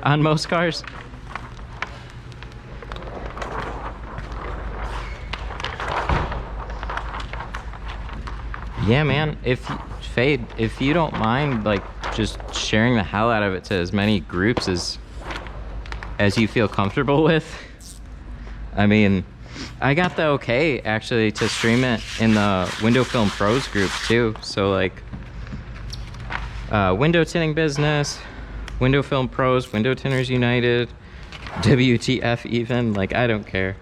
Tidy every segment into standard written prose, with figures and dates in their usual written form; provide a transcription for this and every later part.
on most cars. Yeah, man, Fade, if you don't mind, like, just sharing the hell out of it to as many groups as you feel comfortable with. I mean, I got the okay, actually, to stream it in the Window Film Pros group, too. So, like, window tinting business, Window Film Pros, Window Tinters United, WTF even, like, I don't care.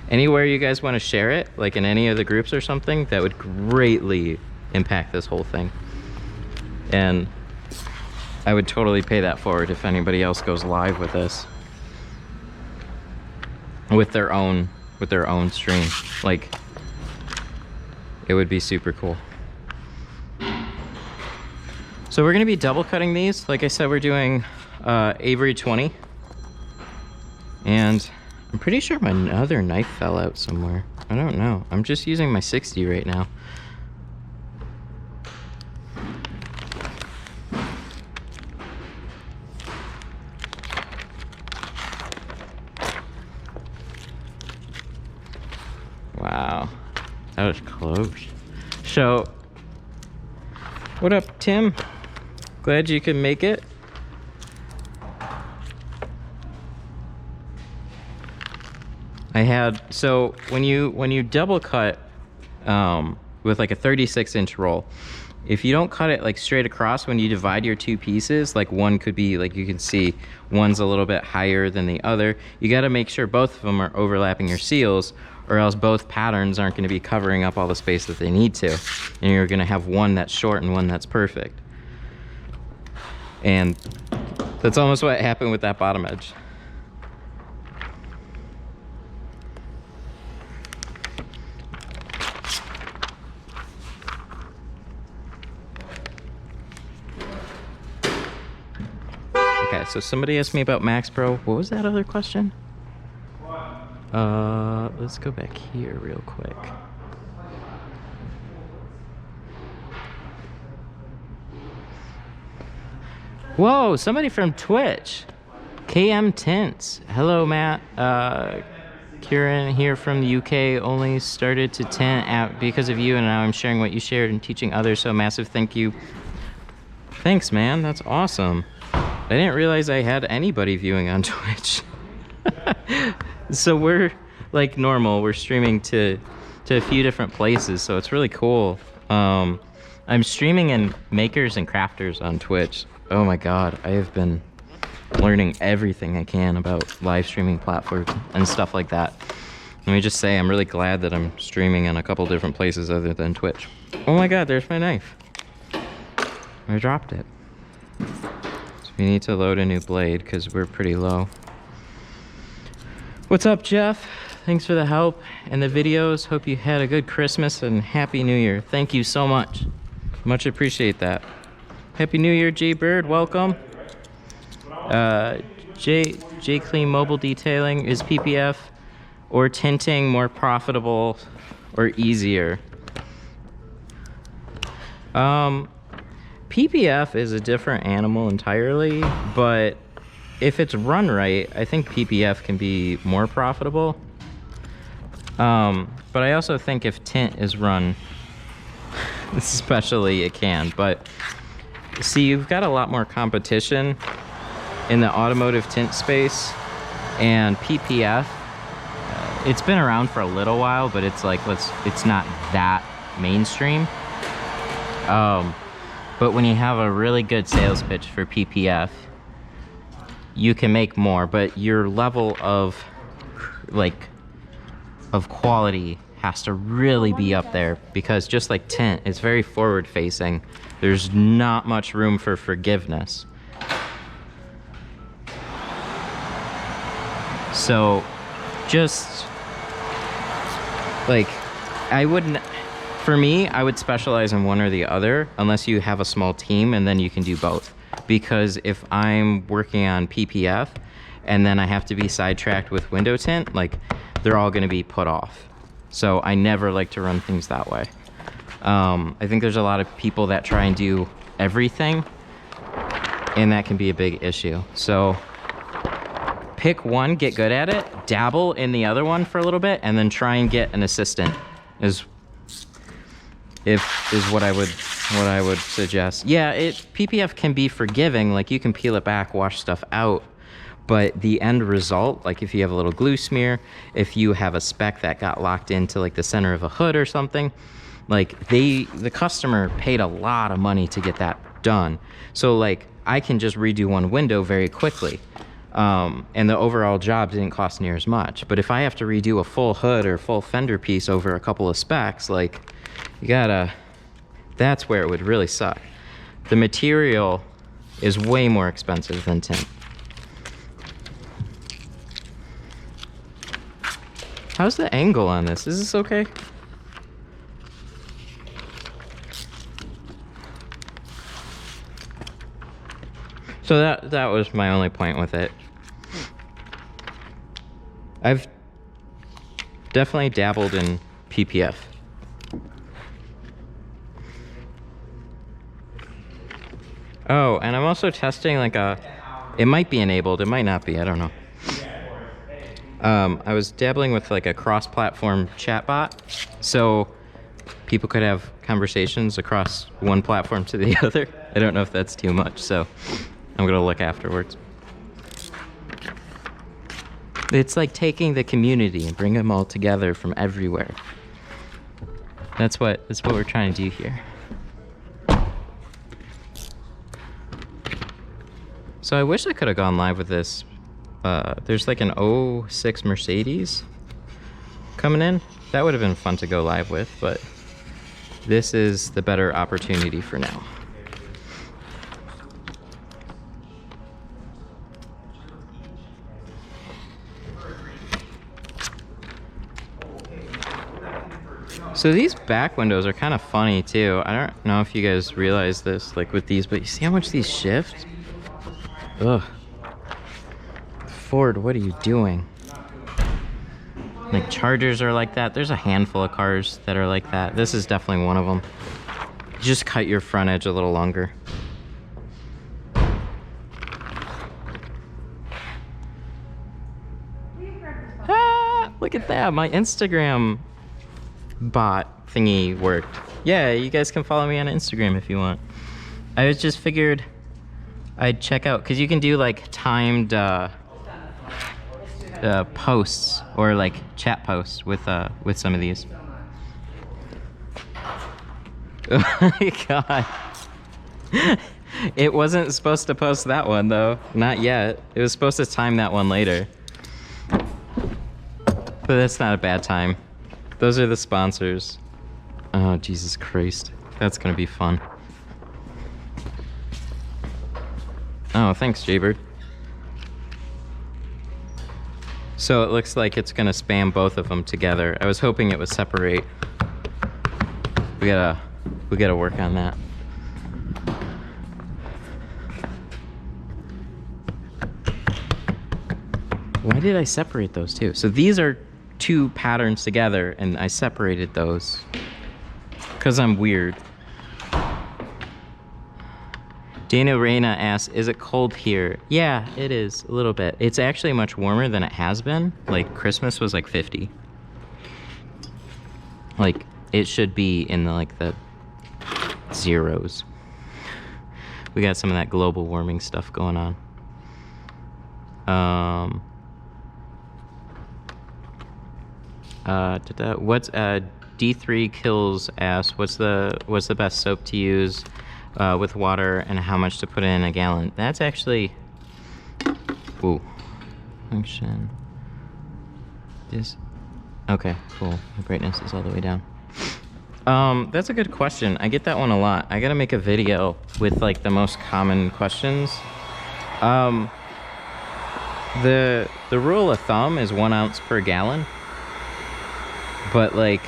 Anywhere you guys want to share it, like in any of the groups or something, that would greatly impact this whole thing. And I would totally pay that forward if anybody else goes live with this. With their own stream. Like, it would be super cool. So we're gonna be double cutting these. Like I said, we're doing Avery 20. And I'm pretty sure my other knife fell out somewhere. I don't know. I'm just using my 60 right now. Wow, that was close. So, what up, Tim? Glad you could make it. So when you double cut with like a 36-inch roll, if you don't cut it like straight across, when you divide your two pieces, like one could be, like you can see, one's a little bit higher than the other. You got to make sure both of them are overlapping your seals, or else both patterns aren't going to be covering up all the space that they need to. And you're going to have one that's short and one that's perfect. And that's almost what happened with that bottom edge. Okay, so somebody asked me about Max Pro. What was that other question? Let's go back here real quick. Whoa, somebody from Twitch. KM Tints. Hello, Matt. Kieran here from the UK. Only started to tint out because of you, and now I'm sharing what you shared and teaching others, so massive thank you. Thanks, man. That's awesome. I didn't realize I had anybody viewing on Twitch. So we're like normal. We're streaming to a few different places, so it's really cool. I'm streaming in Makers and Crafters on Twitch. Oh my god, I have been learning everything I can about live streaming platforms and stuff like that. Let me just say, I'm really glad that I'm streaming in a couple different places other than Twitch. Oh my god, there's my knife. I dropped it. So we need to load a new blade because we're pretty low. What's up, Jeff? Thanks for the help and the videos. Hope you had a good Christmas and Happy New Year. Thank you so much. Much appreciate that. Happy New Year, J Bird. Welcome. J Clean Mobile Detailing. Is PPF or tinting more profitable or easier? PPF is a different animal entirely, but if it's run right, I think PPF can be more profitable. But I also think if tint is run, especially it can. But see, you've got a lot more competition in the automotive tint space, and PPF, it's been around for a little while, but it's like, it's not that mainstream. But when you have a really good sales pitch for PPF, you can make more, but your level of quality has to really be up there, because just like tint, it's very forward facing. There's not much room for forgiveness. So just like, for me, I would specialize in one or the other unless you have a small team, and then you can do both. Because if I'm working on PPF and then I have to be sidetracked with window tint, like, they're all gonna be put off. So I never like to run things that way. I think there's a lot of people that try and do everything, and that can be a big issue. So pick one, get good at it, dabble in the other one for a little bit, and then try and get an assistant is what I would suggest. Yeah, PPF can be forgiving, like you can peel it back, wash stuff out, but the end result, like if you have a little glue smear, if you have a speck that got locked into like the center of a hood or something, like the customer paid a lot of money to get that done. So like I can just redo one window very quickly. And the overall job didn't cost near as much. But if I have to redo a full hood or full fender piece over a couple of specs, like that's where it would really suck. The material is way more expensive than tint. How's the angle on this? Is this okay? So that was my only point with it. I've definitely dabbled in PPF. Oh, and I'm also testing like it might be enabled, it might not be, I don't know. I was dabbling with like a cross-platform chatbot, so people could have conversations across one platform to the other. I don't know if that's too much, so I'm gonna look afterwards. It's like taking the community and bring them all together from everywhere. That's what we're trying to do here. So I wish I could have gone live with this. There's like an 06 Mercedes coming in. That would have been fun to go live with, but this is the better opportunity for now. So these back windows are kind of funny too. I don't know if you guys realize this, like with these, but you see how much these shift? Ugh. Ford, what are you doing? Like Chargers are like that. There's a handful of cars that are like that. This is definitely one of them. Just cut your front edge a little longer. Ah, look at that. My Instagram bot thingy worked. Yeah, you guys can follow me on Instagram if you want. I just figured I'd check out, because you can do like timed posts or like chat posts with some of these. Oh my god. It wasn't supposed to post that one though. Not yet. It was supposed to time that one later. But that's not a bad time. Those are the sponsors. Oh, Jesus Christ. That's gonna be fun. Oh, thanks, Jaybird. So it looks like it's gonna spam both of them together. I was hoping it would separate. We gotta work on that. Why did I separate those two? So these are two patterns together and I separated those because I'm weird. Dana Reina asks, is it cold here? Yeah, it is a little bit. It's actually much warmer than it has been. Like Christmas was like 50. Like it should be in the zeros. We got some of that global warming stuff going on. What's D3 Kills asks, what's the best soap to use with water and how much to put in a gallon? That's actually, ooh, function. This, okay, cool. The brightness is all the way down. That's a good question. I get that one a lot. I gotta make a video with like the most common questions. The rule of thumb is 1 ounce per gallon. But like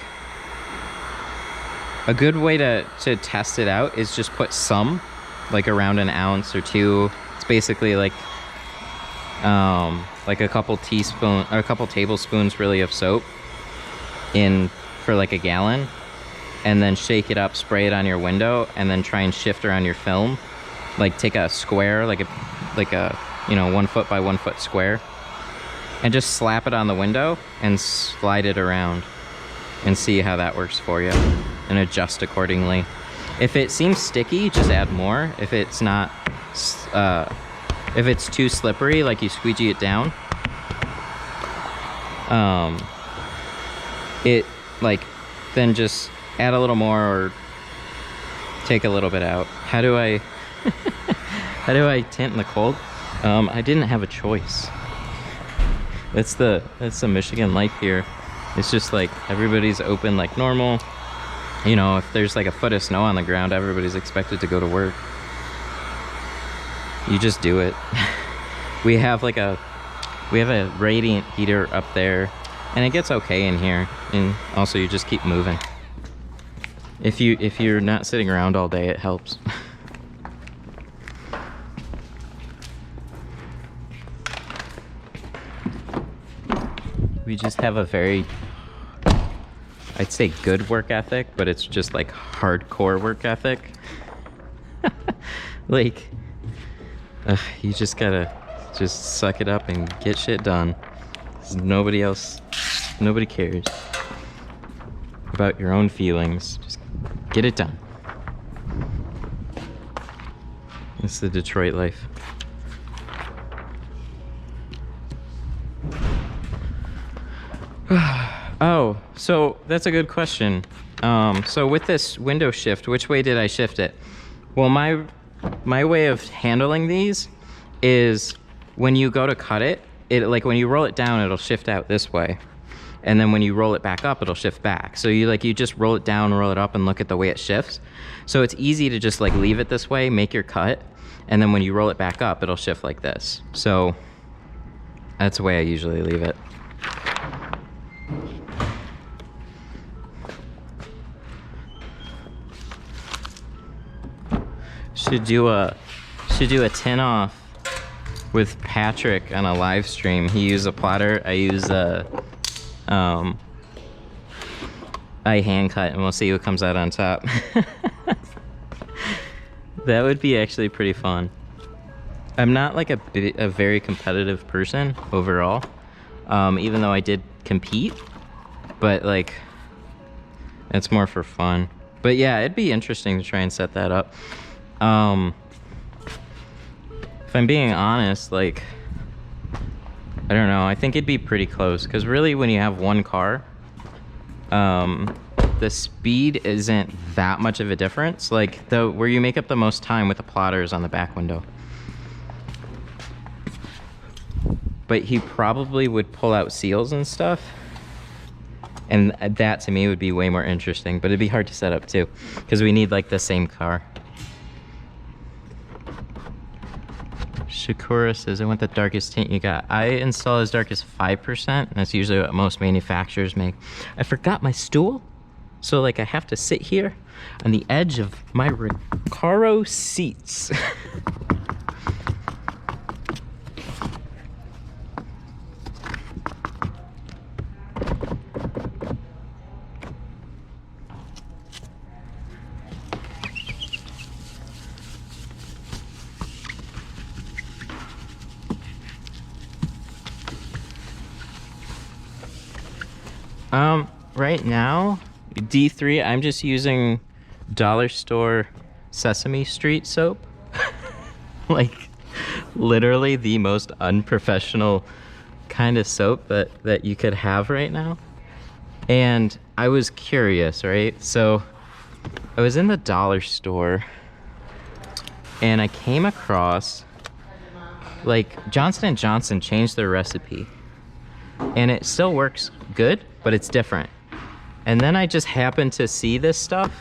a good way to test it out is just put some, like around an ounce or two. It's basically like a couple tablespoons really of soap in for like a gallon, and then shake it up, spray it on your window, and then try and shift around your film like take a square, like a you know, 1 foot by 1 foot square, and just slap it on the window and slide it around and see how that works for you and adjust accordingly. If it seems sticky, just add more. If it's not, if it's too slippery, like you squeegee it down, then just add a little more or take a little bit out. How do I how do I tint in the cold? I didn't have a choice. That's the Michigan life here. It's just like everybody's open like normal. You know, if there's like a foot of snow on the ground, everybody's expected to go to work. You just do it. we have a radiant heater up there, and it gets okay in here. And also you just keep moving. If you're not sitting around all day, it helps. We just have a very, I'd say, good work ethic, but it's just like hardcore work ethic. Like, you just gotta just suck it up and get shit done. Nobody cares about your own feelings. Just get it done. It's the Detroit life. Oh, so that's a good question. So with this window shift, which way did I shift it? Well, my way of handling these is when you go to cut it, like when you roll it down, it'll shift out this way. And then when you roll it back up, it'll shift back. So you just roll it down, roll it up, and look at the way it shifts. So it's easy to just like leave it this way, make your cut, and then when you roll it back up, it'll shift like this. So that's the way I usually leave it. Should do a tint off with Patrick on a live stream. He used a plotter, I use a I hand cut, and we'll see what comes out on top. That would be actually pretty fun. I'm not like a very competitive person overall, even though I did compete, but like it's more for fun. But yeah, it'd be interesting to try and set that up. If I'm being honest, like, I don't know, I think it'd be pretty close, because really when you have one car, the speed isn't that much of a difference. Like, where you make up the most time with the plotter is on the back window. But he probably would pull out seals and stuff, and that to me would be way more interesting, but it'd be hard to set up too, because we need like the same car. Shakura says, I want the darkest tint you got. I install as dark as 5%, and that's usually what most manufacturers make. I forgot my stool, so like I have to sit here on the edge of my Recaro seats. Right now, D3, I'm just using dollar store Sesame Street soap. Like, literally the most unprofessional kind of soap that you could have right now. And I was curious, right? So I was in the dollar store and I came across, like, Johnson & Johnson changed their recipe. And it still works good, but it's different. And then I just happened to see this stuff.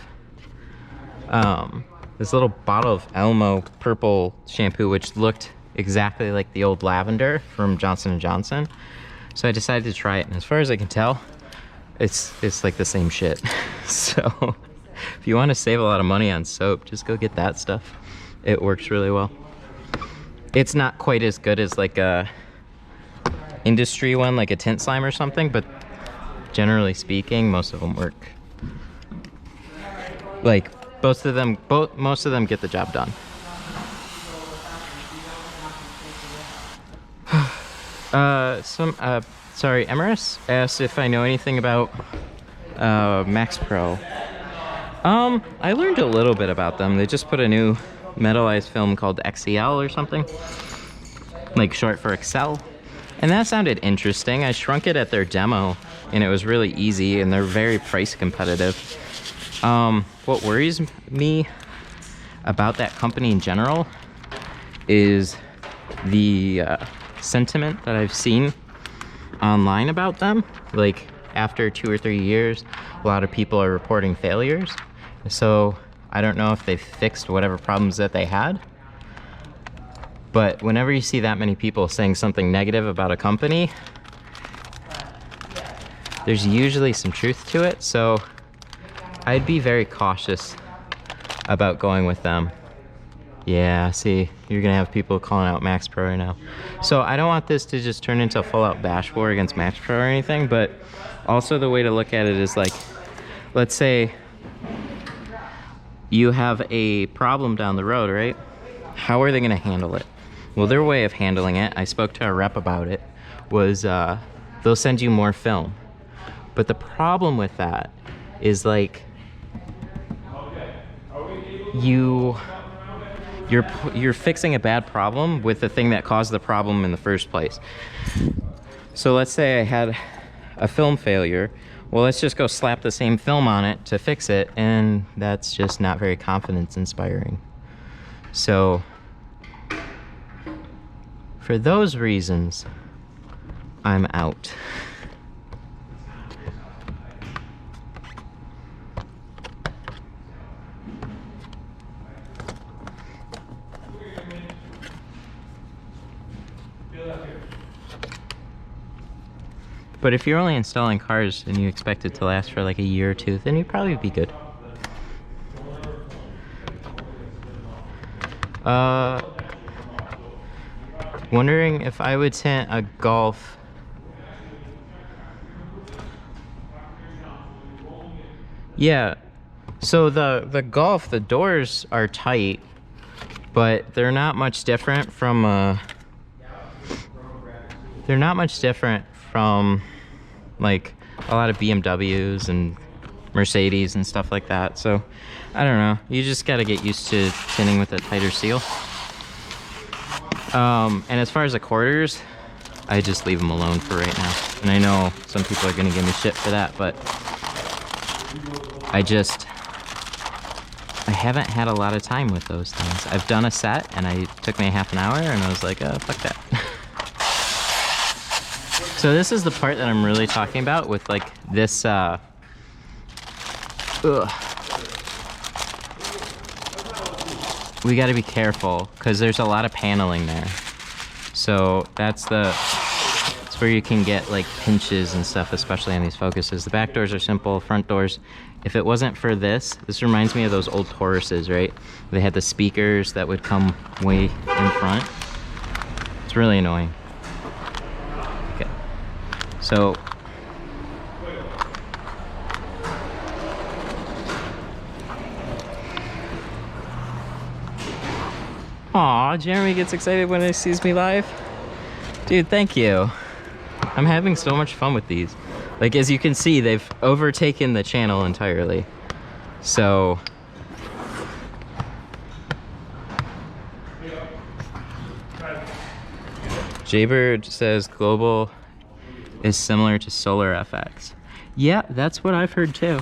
This little bottle of Elmo purple shampoo, which looked exactly like the old lavender from Johnson & Johnson. So I decided to try it, and as far as I can tell, it's like the same shit. So if you want to save a lot of money on soap, just go get that stuff. It works really well. It's not quite as good as like a industry one, like a Tint Slime or something, but generally speaking, most of them work. Like most of them get the job done. Sorry, Emerus asked if I know anything about Max Pro. I learned a little bit about them. They just put a new metallized film called XEL or something, like short for Excel. And that sounded interesting. I shrunk it at their demo and it was really easy and they're very price competitive. What worries me about that company in general is the sentiment that I've seen online about them. Like after 2 or 3 years, a lot of people are reporting failures. So I don't know if they've fixed whatever problems that they had. But whenever you see that many people saying something negative about a company, there's usually some truth to it. So I'd be very cautious about going with them. Yeah, see, you're gonna have people calling out Max Pro right now. So I don't want this to just turn into a full-out bash war against Max Pro or anything, but also the way to look at it is like, let's say you have a problem down the road, right? How are they gonna handle it? Well, their way of handling it, I spoke to a rep about it, was they'll send you more film. But the problem with that is like, you're fixing a bad problem with the thing that caused the problem in the first place. So let's say I had a film failure. Well, let's just go slap the same film on it to fix it, and that's just not very confidence inspiring. So for those reasons, I'm out. But if you're only installing cars and you expect it to last for like a year or two, then you'd probably be good. Wondering if I would tint a Golf. Yeah, so the Golf, the doors are tight, but they're not much different from like a lot of BMWs and Mercedes and stuff like that. So I don't know, you just got to get used to tinting with a tighter seal. And as far as the quarters, I just leave them alone for right now. And I know some people are gonna give me shit for that, but I haven't had a lot of time with those things. I've done a set and it took me half an hour and I was like, oh, fuck that. So this is the part that I'm really talking about with like this, we got to be careful because there's a lot of paneling there. So that's where you can get like pinches and stuff, especially on these focuses. The back doors are simple, front doors. If it wasn't for this reminds me of those old Tauruses, right? They had the speakers that would come way in front. It's really annoying. Okay, so aw, Jeremy gets excited when he sees me live. Dude, thank you. I'm having so much fun with these. Like, as you can see, they've overtaken the channel entirely. So Jaybird says global is similar to Solar FX. Yeah, that's what I've heard too.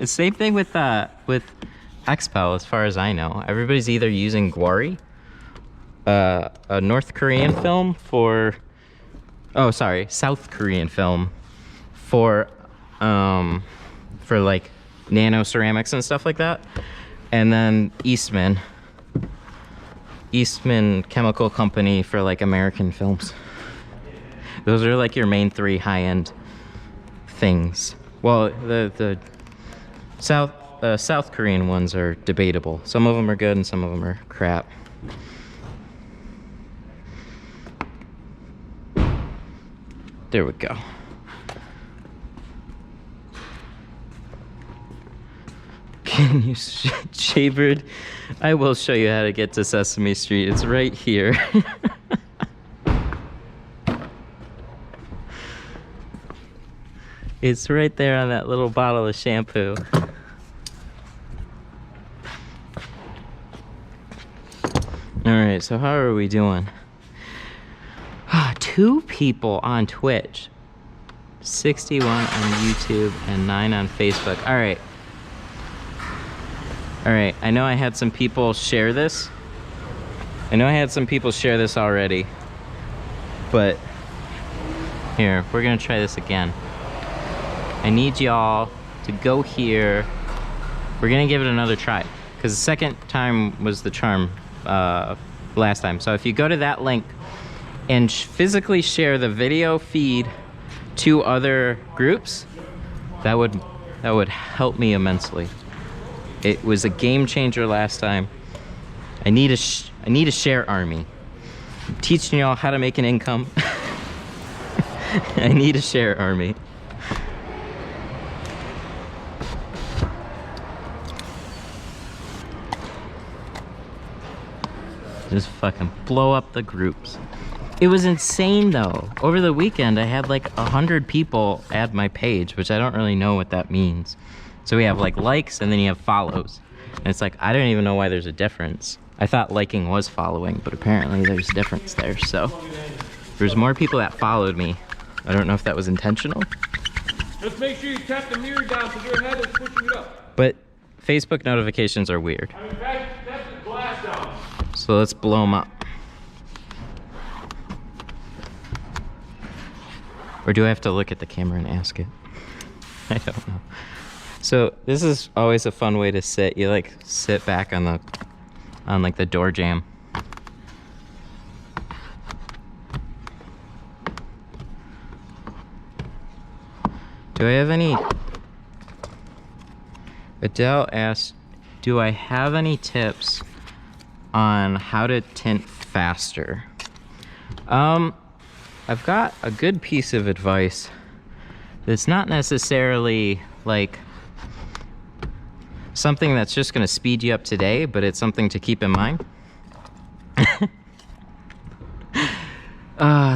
Same thing with Xpel, as far as I know. Everybody's either using Gwari, a North Korean film South Korean film for like nano ceramics and stuff like that, and then Eastman Chemical Company for like American films. Those are like your main 3 high-end things. Well, the South Korean ones are debatable. Some of them are good and some of them are crap. There we go. Can you Jaybird? I will show you how to get to Sesame Street. It's right here. It's right there on that little bottle of shampoo. Alright, so how are we doing? 2 people on Twitch, 61 on YouTube, and 9 on Facebook. Alright. Alright, I know I had some people share this. Already. But here, we're gonna try this again. I need y'all to go here. We're gonna give it another try, because the second time was the charm last time. So if you go to that link and physically share the video feed to other groups, that would help me immensely. It was a game changer last time. I need a share army. I'm teaching y'all how to make an income. I need a share army. Just fucking blow up the groups. It was insane though. Over the weekend, I had like 100 people add my page, which I don't really know what that means. So we have like likes and then you have follows. And it's like, I don't even know why there's a difference. I thought liking was following, but apparently there's a difference there. So there's more people that followed me. I don't know if that was intentional. Just make sure you tap the mirror down so your head is pushing it up. But Facebook notifications are weird. I mean, tap the glass down. So let's blow them up. Or do I have to look at the camera and ask it? I don't know. So this is always a fun way to sit. You like sit back on like the door jamb. Do I have any? Adele asked, do I have any tips on how to tint faster? I've got a good piece of advice that's not necessarily like something that's just gonna speed you up today, but it's something to keep in mind.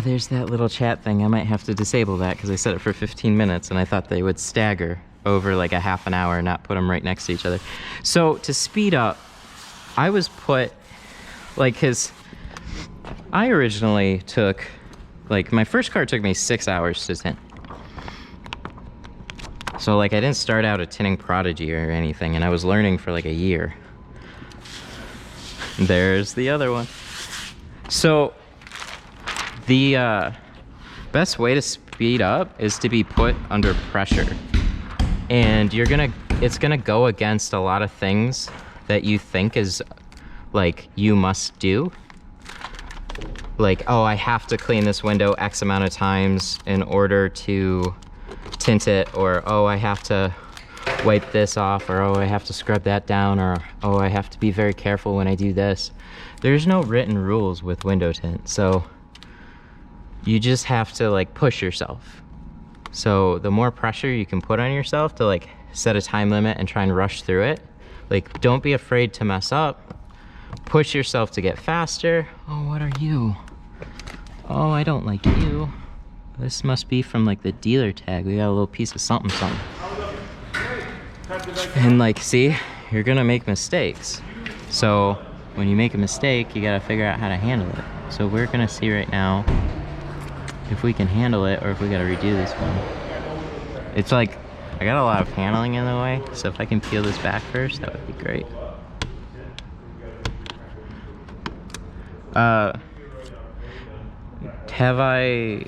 There's that little chat thing. I might have to disable that because I set it for 15 minutes and I thought they would stagger over like a half an hour, not put them right next to each other. So to speed up, I was put like, cause I originally took, like my first car took me 6 hours to tint. So like I didn't start out a tinting prodigy or anything, and I was learning for like a year. There's the other one. So the best way to speed up is to be put under pressure. And it's gonna go against a lot of things that you think is like you must do. Like, oh, I have to clean this window X amount of times in order to tint it, or oh, I have to wipe this off, or oh, I have to scrub that down, or oh, I have to be very careful when I do this. There's no written rules with window tint, so you just have to like push yourself. So the more pressure you can put on yourself to like set a time limit and try and rush through it, like don't be afraid to mess up. Push yourself to get faster. Oh, what are you? Oh, I don't like you. This must be from like the dealer tag. We got a little piece of something. And like, see, you're gonna make mistakes. So when you make a mistake, you gotta figure out how to handle it. So we're gonna see right now if we can handle it or if we gotta redo this one. It's like, I got a lot of handling in the way. So if I can peel this back first, that would be great. Have I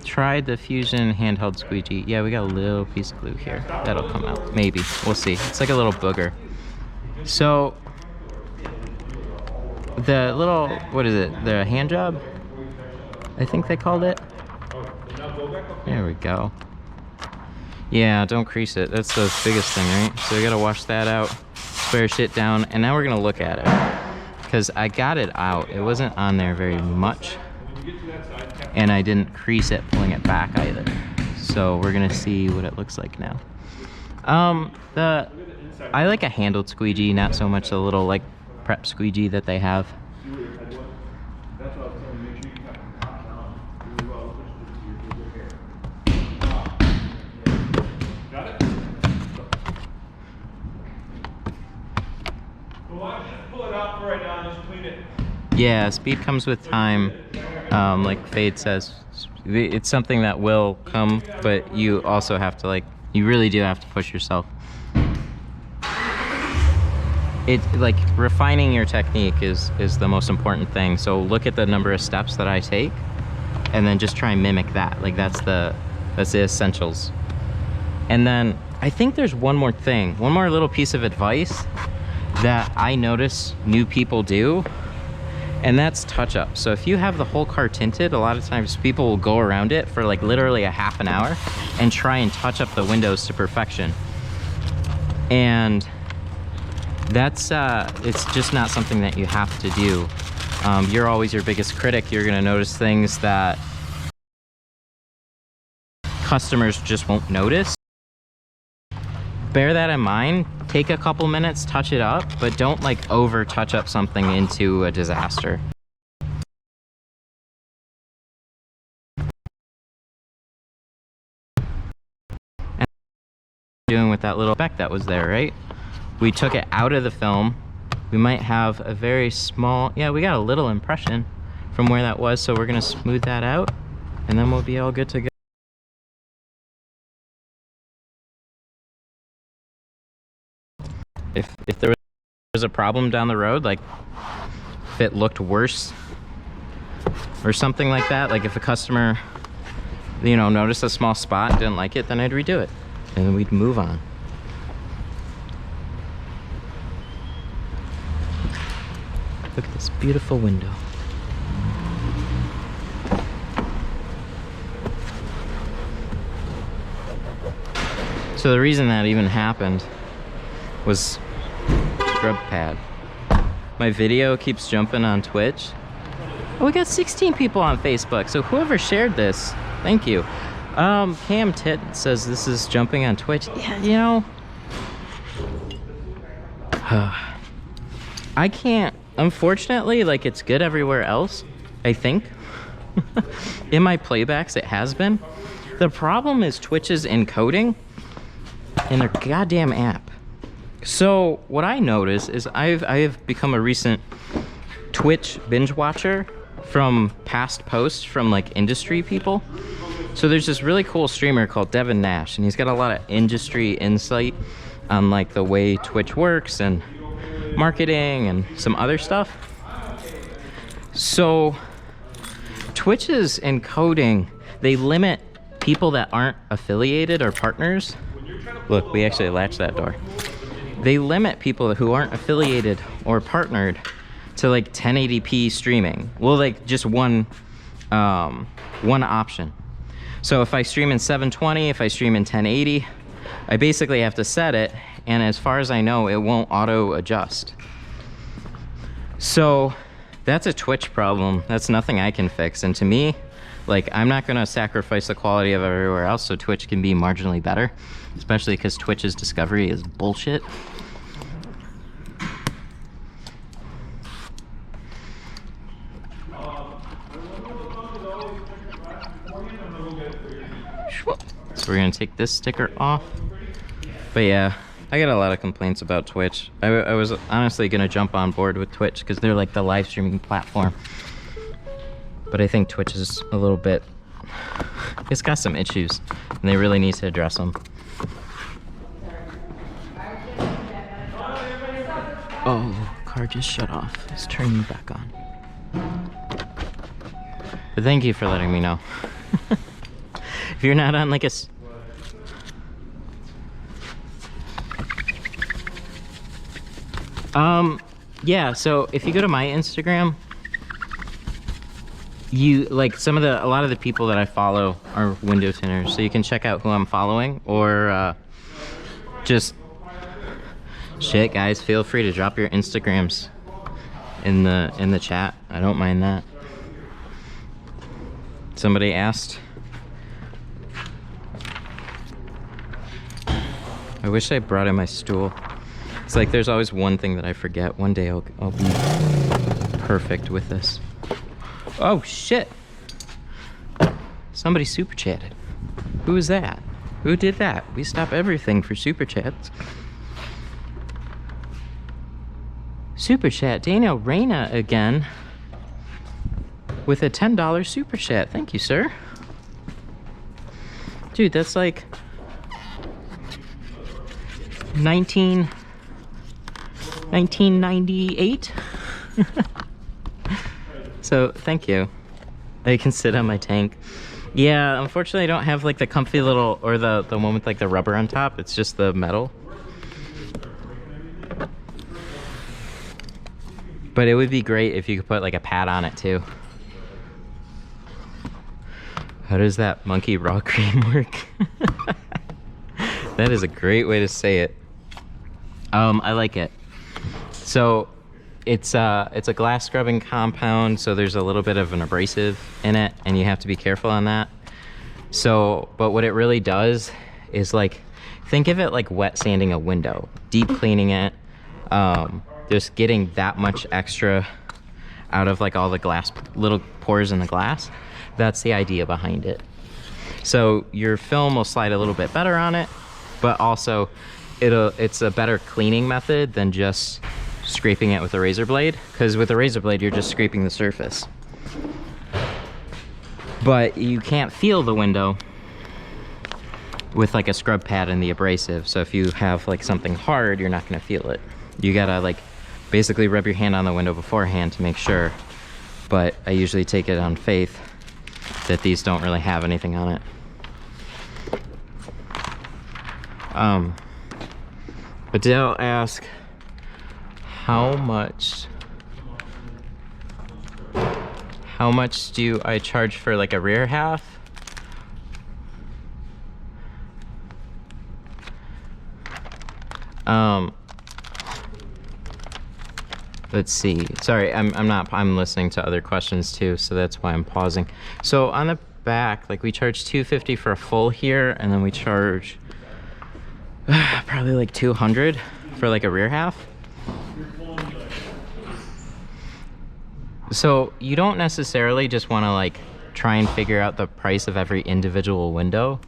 tried the Fusion handheld squeegee? Yeah, we got a little piece of glue here. That'll come out. Maybe. We'll see. It's like a little booger. So, the little, what is it? The hand job? I think they called it. There we go. Yeah, don't crease it. That's the biggest thing, right? So we gotta wash that out, spare shit down, and now we're gonna look at it. Because I got it out. It wasn't on there very much. And I didn't crease it pulling it back either. So we're gonna see what it looks like now. I like a handled squeegee, not so much a little like prep squeegee that they have. Got it? So why don't you just pull it out for right now and just clean it? Yeah, speed comes with time. Like Fade says, it's something that will come, but you also have to, like, you really do have to push yourself. It's like refining your technique is the most important thing. So look at the number of steps that I take and then just try and mimic that. Like that's the essentials. And then I think there's one more thing, one more little piece of advice that I notice new people do, and that's touch up. So if you have the whole car tinted, a lot of times people will go around it for like literally a half an hour and try and touch up the windows to perfection. And that's it's just not something that you have to do. You're always your biggest critic. You're gonna notice things that customers just won't notice. Bear that in mind. Take a couple minutes, touch it up, but don't like over touch up something into a disaster. And doing with that little speck that was there, right? We took it out of the film. We might have a very small, yeah, we got a little impression from where that was, so we're gonna smooth that out and then we'll be all good to go. If there was a problem down the road, like if it looked worse or something like that, like if a customer, you know, noticed a small spot and didn't like it, then I'd redo it and then we'd move on. Look at this beautiful window. So the reason that even happened was scrub pad. My video keeps jumping on Twitch. Oh, we got 16 people on Facebook, so whoever shared this, thank you. Cam Tit says this is jumping on Twitch. Yeah, you know, I can't, unfortunately, like it's good everywhere else, I think. In my playbacks it has been. The problem is Twitch's encoding in their goddamn app. So what I notice is I've become a recent Twitch binge watcher from past posts from like industry people. So there's this really cool streamer called Devin Nash, and he's got a lot of industry insight on like the way Twitch works and marketing and some other stuff. So Twitch's encoding, they limit people that aren't affiliated or partners. Look, we actually latched that door. They limit people who aren't affiliated or partnered to like 1080p streaming. Well, like just one option. So if I stream in 720, if I stream in 1080, I basically have to set it, and as far as I know, it won't auto adjust. So that's a Twitch problem. That's nothing I can fix. And to me, like, I'm not gonna sacrifice the quality of everywhere else so Twitch can be marginally better, especially because Twitch's discovery is bullshit. So we're gonna take this sticker off. But yeah, I get a lot of complaints about Twitch. I was honestly gonna jump on board with Twitch because they're like the live streaming platform. But I think Twitch is a little bit, it's got some issues and they really need to address them. Oh, car just shut off. It's turning back on. But thank you for letting me know. If you're not on like a... yeah, so if you go to my Instagram, you like a lot of the people that I follow are window tinters, so you can check out who I'm following, or just shit, guys, feel free to drop your Instagrams in the chat. I don't mind that. Somebody asked, I wish I brought in my stool. It's like there's always one thing that I forget. One day I'll be perfect with this. Oh shit! Somebody super chatted. Who is that? Who did that? We stop everything for super chats. Super chat, Daniel Reyna again with a $10 super chat. Thank you, sir. Dude, that's like 1998. So thank you. I can sit on my tank. Yeah, unfortunately I don't have like the comfy little, or the one with like the rubber on top. It's just the metal. But it would be great if you could put like a pad on it too. How does that monkey raw cream work? That is a great way to say it. I like it. So it's a glass scrubbing compound, so there's a little bit of an abrasive in it, and you have to be careful on that. So, but what it really does is like, think of it like wet sanding a window, deep cleaning it, just getting that much extra out of like all the glass, little pores in the glass. That's the idea behind it. So your film will slide a little bit better on it, but also it's a better cleaning method than just scraping it with a razor blade, because with a razor blade you're just scraping the surface, but you can't feel the window with like a scrub pad and the abrasive. So if you have like something hard, you're not going to feel it. You gotta like basically rub your hand on the window beforehand to make sure, but I usually take it on faith that these don't really have anything on it. But Dale asked, how much do I charge for like a rear half? Let's see. Sorry, I'm listening to other questions too, so that's why I'm pausing. So on the back, like we charge $250 for a full here, and then we charge probably like $200 for like a rear half. So you don't necessarily just want to like try and figure out the price of every individual window.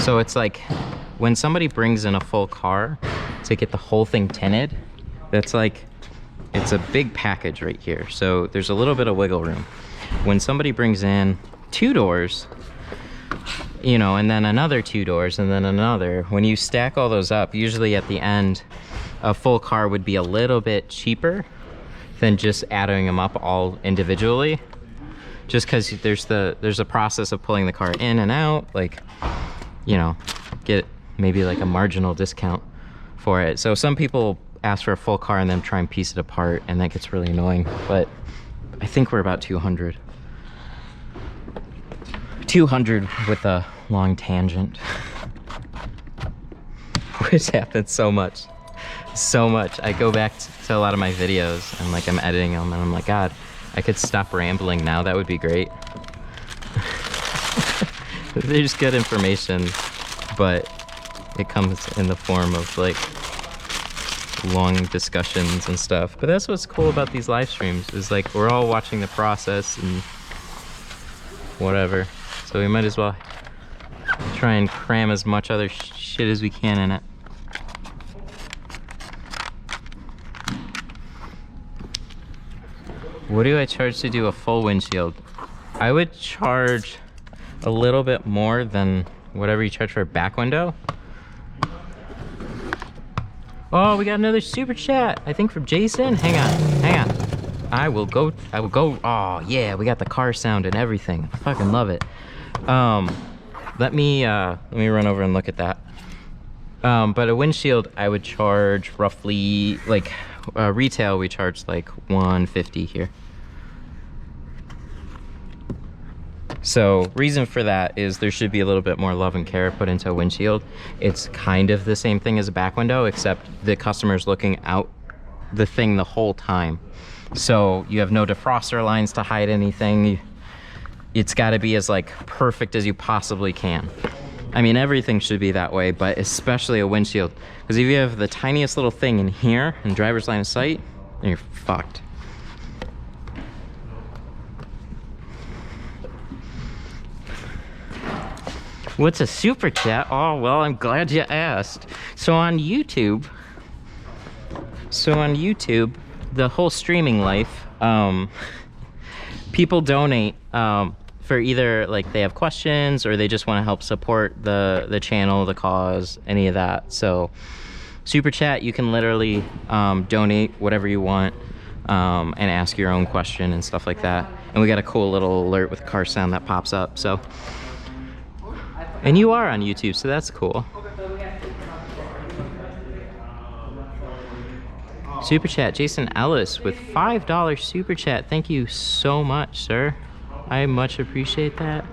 So it's like when somebody brings in a full car to get the whole thing tinted, that's like, it's a big package right here. So there's a little bit of wiggle room. When somebody brings in 2 doors, you know, and then another 2 doors, and then another, when you stack all those up, usually at the end, a full car would be a little bit cheaper than just adding them up all individually, just because there's a process of pulling the car in and out, like, you know, get maybe like a marginal discount for it. So some people ask for a full car and then try and piece it apart, and that gets really annoying. But I think we're about 200 with a long tangent, which happens so much. I go back to a lot of my videos and like I'm editing them and I'm like, God, I could stop rambling now. That would be great. They're just good information, but it comes in the form of like long discussions and stuff. But that's what's cool about these live streams, is like we're all watching the process and whatever. So we might as well try and cram as much other shit as we can in it. What do I charge to do a full windshield? I would charge a little bit more than whatever you charge for a back window. Oh, we got another super chat, I think from Jason. Hang on. I will go. Oh yeah, we got the car sound and everything. I fucking love it. Let me run over and look at that. But a windshield, I would charge roughly, like retail, we charge like $150 here. So reason for that is there should be a little bit more love and care put into a windshield. It's kind of the same thing as a back window, except the customer's looking out the thing the whole time. So you have no defroster lines to hide anything. It's got to be as like perfect as you possibly can. I mean, everything should be that way, but especially a windshield. Because if you have the tiniest little thing in here in driver's line of sight, then you're fucked. What's a super chat? Oh, well, I'm glad you asked. So on YouTube, the whole streaming life, people donate for either like they have questions or they just want to help support the channel, the cause, any of that. So super chat, you can literally donate whatever you want and ask your own question and stuff like that. And we got a cool little alert with car sound that pops up. So, and you are on YouTube, so that's cool. Super chat, Jason Ellis with $5 super chat. Thank you so much, sir. I much appreciate that.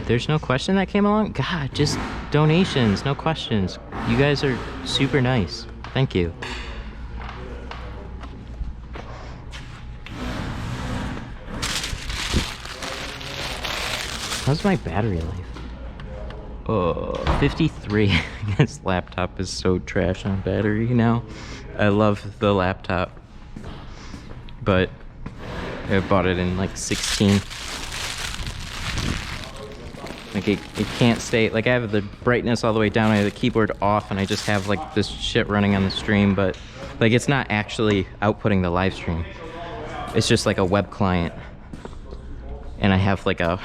There's no question that came along. God, just donations, no questions. You guys are super nice. Thank you. How's my battery life? Oh, 53. This laptop is so trash on battery now. I love the laptop, but I bought it in like 16. Like it can't stay, like I have the brightness all the way down, I have the keyboard off, and I just have like this shit running on the stream, but like it's not actually outputting the live stream. It's just like a web client. And I have like a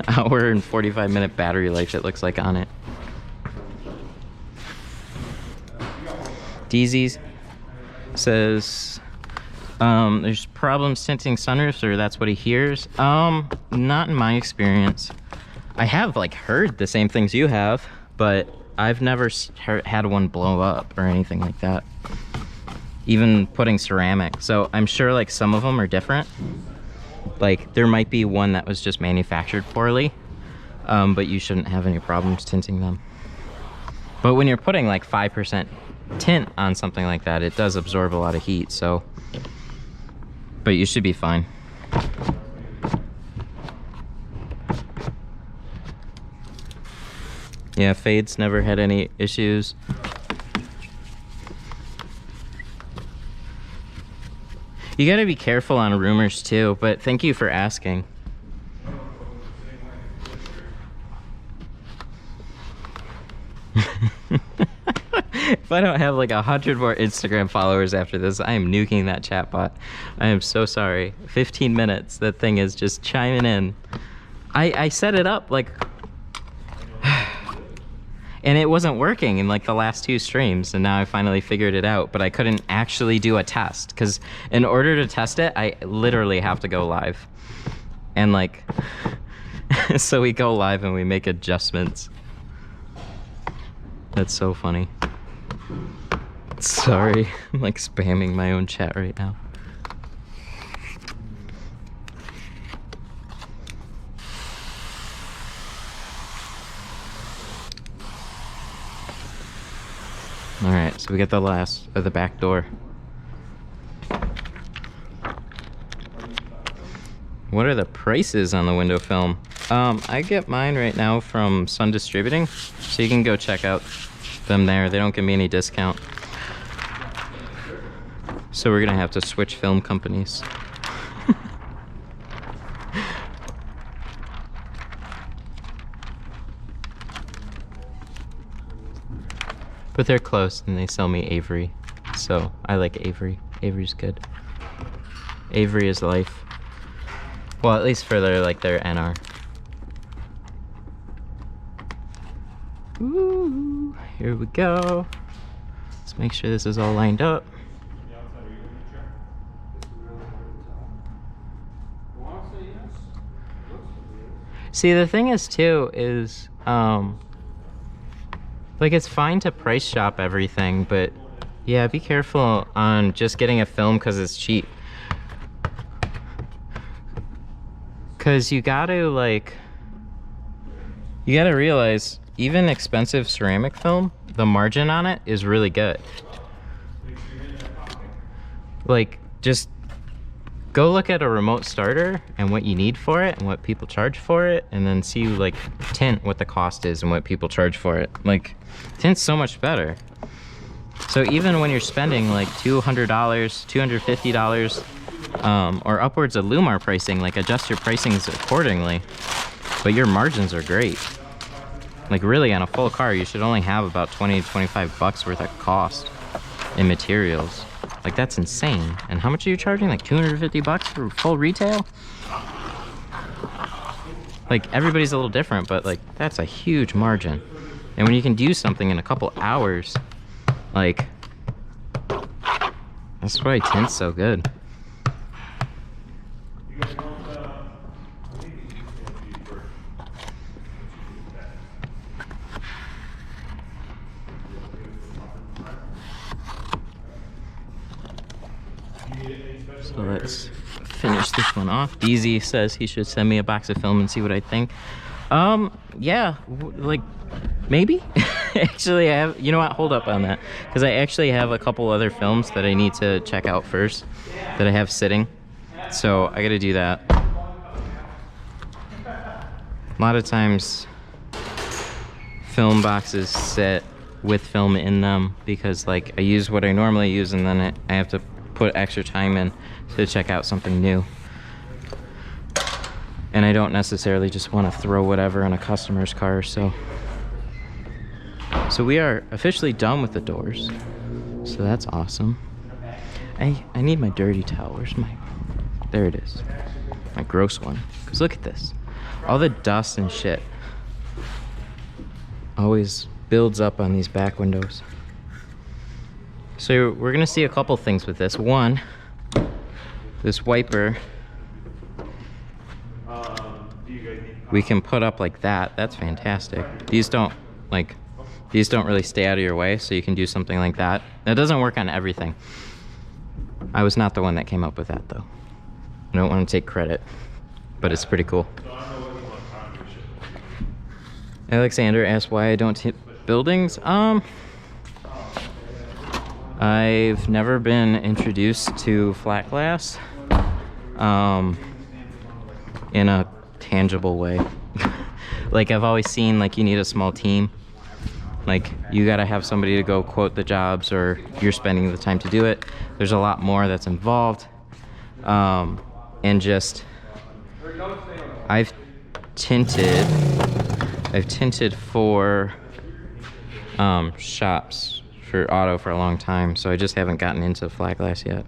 hour and 45-minute battery life, it looks like, on it. DZ says there's problems tinting sunroofs, or that's what he hears. Not in my experience. I have like heard the same things you have, but I've never had one blow up or anything like that. Even putting ceramic. So I'm sure like some of them are different. Like there might be one that was just manufactured poorly, but you shouldn't have any problems tinting them. But when you're putting like 5% tint on something like that, it does absorb a lot of heat, so, but you should be fine. Yeah, Fade's never had any issues. You gotta be careful on rumors too, but thank you for asking. If I don't have like 100 more Instagram followers after this, I am nuking that chatbot. I am so sorry. 15 minutes, that thing is just chiming in. I set it up like, and it wasn't working in like the last 2 streams, and now I finally figured it out, but I couldn't actually do a test, because in order to test it, I literally have to go live. And like, so we go live and we make adjustments. That's so funny. Sorry, I'm like spamming my own chat right now. All right, so we got the last of the back door. What are the prices on the window film? I get mine right now from Sun Distributing, so you can go check out them there. They don't give me any discount. So we're gonna have to switch film companies. But they're close and they sell me Avery. So I like Avery. Avery's good. Avery is life. Well, at least for their NR. Ooh, here we go. Let's make sure this is all lined up. See, the thing is too is like it's fine to price shop everything, but yeah, be careful on just getting a film because it's cheap. Because you gotta realize, even expensive ceramic film, the margin on it is really good. Like, just go look at a remote starter and what you need for it and what people charge for it, and then see like tint, what the cost is and what people charge for it. Like, tint's so much better. So even when you're spending like $200, $250, or upwards of Lumar pricing, like adjust your pricings accordingly. But your margins are great. Like really on a full car, you should only have about 20 to 25 bucks worth of cost in materials. Like that's insane. And how much are you charging? Like 250 bucks for full retail? Like everybody's a little different, but like that's a huge margin. And when you can do something in a couple hours, like that's why Tint's so good. So let's finish this one off. DZ says he should send me a box of film and see what I think. Yeah, like maybe. Actually, I have, you know what, hold up on that, because I actually have a couple other films that I need to check out first that I have sitting, so I gotta do that. A lot of times film boxes sit with film in them because like I use what I normally use and then I have to put extra time in to check out something new. And I don't necessarily just want to throw whatever in a customer's car, so we are officially done with the doors. So that's awesome. I need my dirty towel. Where's my... There it is. My gross one. Because look at this. All the dust and shit always builds up on these back windows. So we're going to see a couple things with this. One, this wiper, we can put up like that. That's fantastic. These don't really stay out of your way, so you can do something like that. That doesn't work on everything. I was not the one that came up with that though. I don't want to take credit, but it's pretty cool. Alexander asked why I don't tint buildings. I've never been introduced to flat glass in a tangible way. Like I've always seen like you need a small team. Like you gotta have somebody to go quote the jobs, or you're spending the time to do it. There's a lot more that's involved. And just, I've tinted for shops for auto for a long time, so I just haven't gotten into flat glass yet.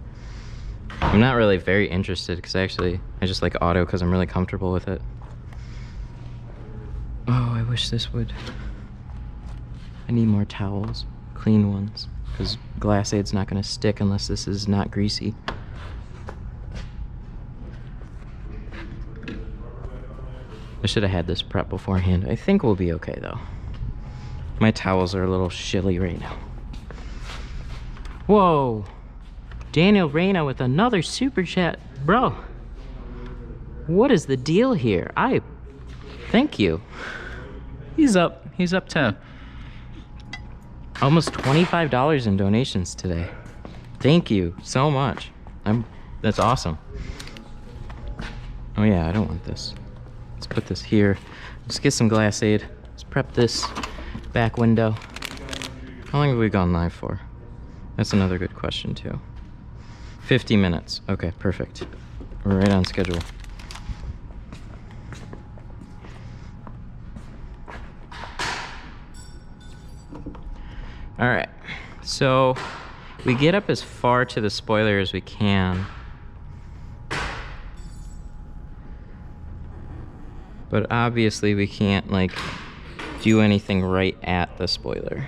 I'm not really very interested because I just like auto because I'm really comfortable with it. Oh, I wish this would... I need more towels, clean ones, because Glass Aid's not going to stick unless this is not greasy. I should have had this prep beforehand. I think we'll be okay though. My towels are a little shilly right now. Whoa! Daniel Reyna with another super chat. Bro, what is the deal here? Thank you. He's up to almost $25 in donations today. Thank you so much. That's awesome. Oh yeah, I don't want this. Let's put this here. Let's get some Glass Aid. Let's prep this back window. How long have we gone live for? That's another good question too. 50 minutes. Okay, perfect. We're right on schedule. All right, so we get up as far to the spoiler as we can. But obviously we can't like do anything right at the spoiler.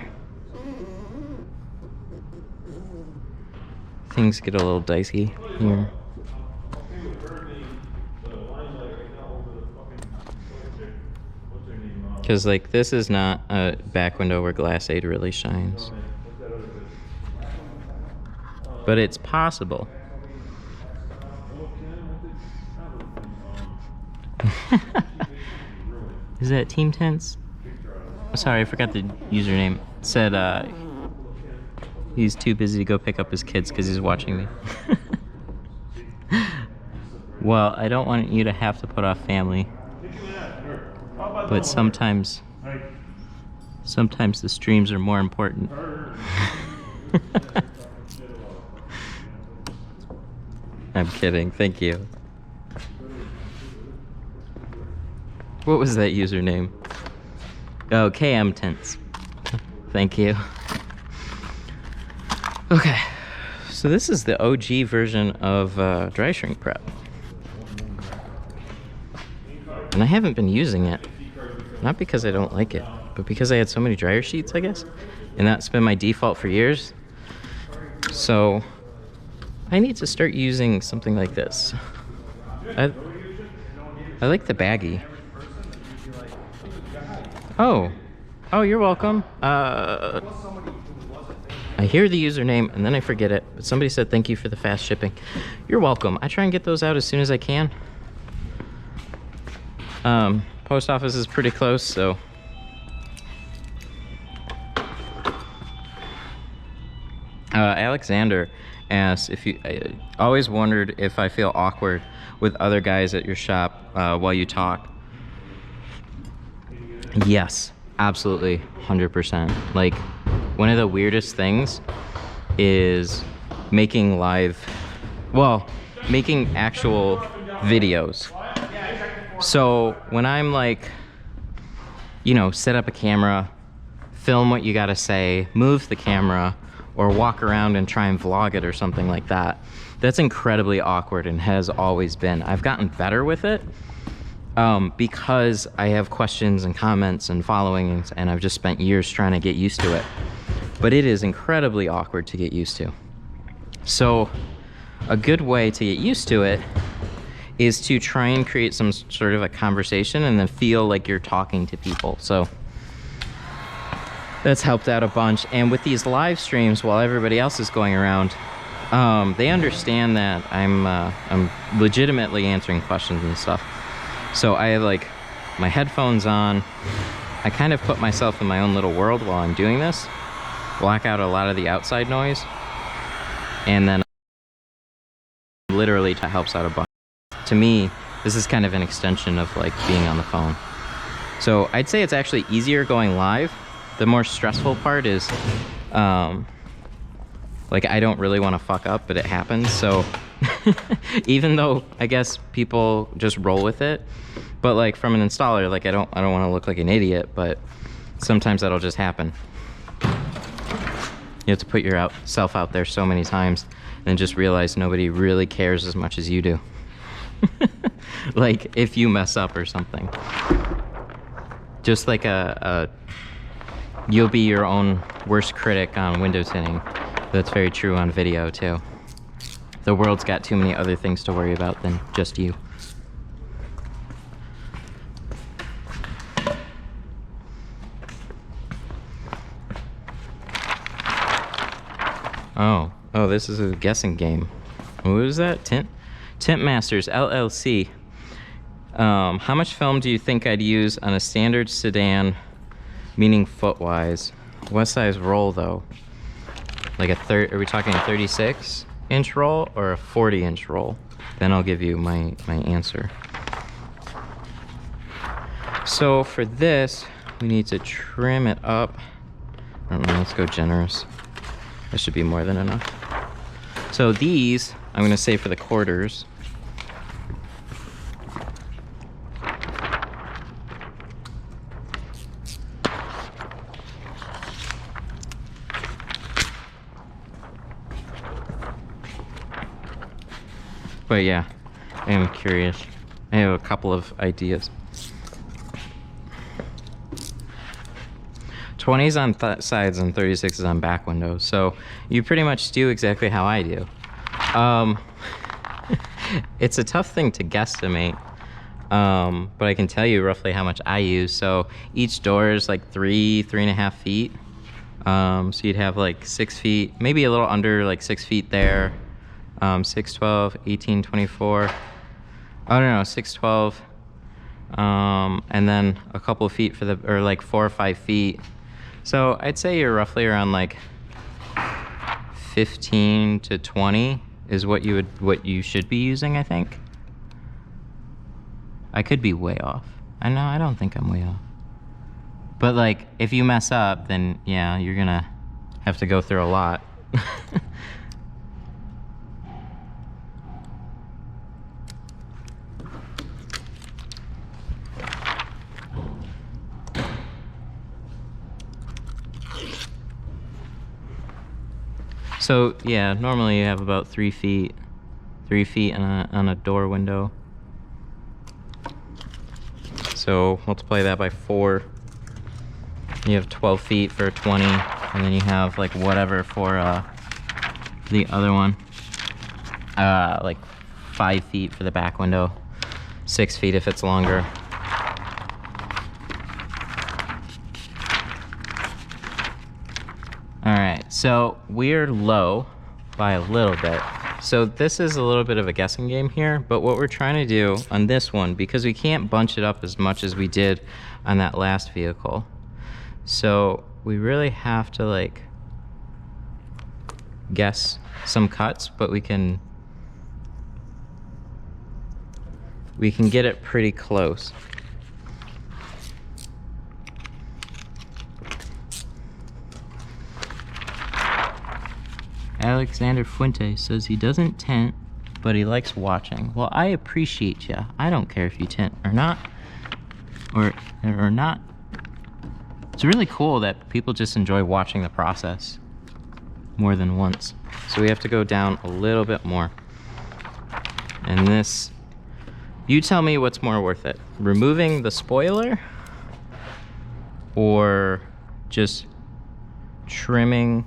Things get a little dicey here. Because like this is not a back window where Glass Aid really shines. But it's possible. Is that Team Tense? Sorry, I forgot the username. It said he's too busy to go pick up his kids because he's watching me. Well, I don't want you to have to put off family. But sometimes the streams are more important. I'm kidding, thank you. What was that username? Oh, KM Tints. Thank you. Okay, so this is the OG version of dry shrink prep. And I haven't been using it. Not because I don't like it, but because I had so many dryer sheets, I guess. And that's been my default for years. So I need to start using something like this. I like the baggie. Oh, you're welcome. I hear the username and then I forget it, but somebody said thank you for the fast shipping. You're welcome. I try and get those out as soon as I can. Post office is pretty close, so. Alexander asked if you always wondered if I feel awkward with other guys at your shop while you talk. Yes, absolutely, 100%. Like, one of the weirdest things is making making actual videos. So when I'm like, you know, set up a camera, film what you gotta say, move the camera, or walk around and try and vlog it or something like that, that's incredibly awkward and has always been. I've gotten better with it because I have questions and comments and followings, and I've just spent years trying to get used to it. But it is incredibly awkward to get used to. So a good way to get used to it is to try and create some sort of a conversation and then feel like you're talking to people. So that's helped out a bunch. And with these live streams, while everybody else is going around, they understand that I'm legitimately answering questions and stuff. So I have like my headphones on. I kind of put myself in my own little world while I'm doing this, block out a lot of the outside noise, and then literally helps out a bunch. To me, this is kind of an extension of like being on the phone. So I'd say it's actually easier going live. The more stressful part is, like, I don't really want to fuck up, but it happens. So even though I guess people just roll with it, but like from an installer, like I don't want to look like an idiot, but sometimes that'll just happen. You have to put yourself out there so many times and just realize nobody really cares as much as you do. Like if you mess up or something, just like you'll be your own worst critic on window tinting. That's very true on video too. The world's got too many other things to worry about than just you. Oh, this is a guessing game. What is that? Tint Masters LLC. How much film do you think I'd use on a standard sedan, meaning foot-wise? What size roll though? Like are we talking a 36-inch roll or a 40-inch roll? Then I'll give you my answer. So for this, we need to trim it up. I don't know, let's go generous. That should be more than enough. So these, I'm gonna say for the quarters. But yeah, I am curious. I have a couple of ideas. 20s on sides and 36s on back windows. So you pretty much do exactly how I do. It's a tough thing to guesstimate, but I can tell you roughly how much I use. So each door is like 3.5 feet. So you'd have like 6 feet, maybe a little under like 6 feet there. 6, 12, 18, 24. Oh no, 6, 12. And then a couple of feet for or like 4 or 5 feet. So I'd say you're roughly around like 15 to 20 is what you should be using, I think. I could be way off. I don't think I'm way off. But like if you mess up, then yeah, you're gonna have to go through a lot. So yeah, normally you have about 3 feet on a door window. So multiply that by 4. You have 12 feet for 20, and then you have like whatever for the other one. Like 5 feet for the back window, 6 feet if it's longer. All right, so we're low by a little bit. So this is a little bit of a guessing game here, but what we're trying to do on this one, because we can't bunch it up as much as we did on that last vehicle, so we really have to like guess some cuts, but we can get it pretty close. Alexander Fuente says he doesn't tint, but he likes watching. Well, I appreciate you. I don't care if you tint or not, or not. It's really cool that people just enjoy watching the process more than once. So we have to go down a little bit more. And this, you tell me what's more worth it. Removing the spoiler or just trimming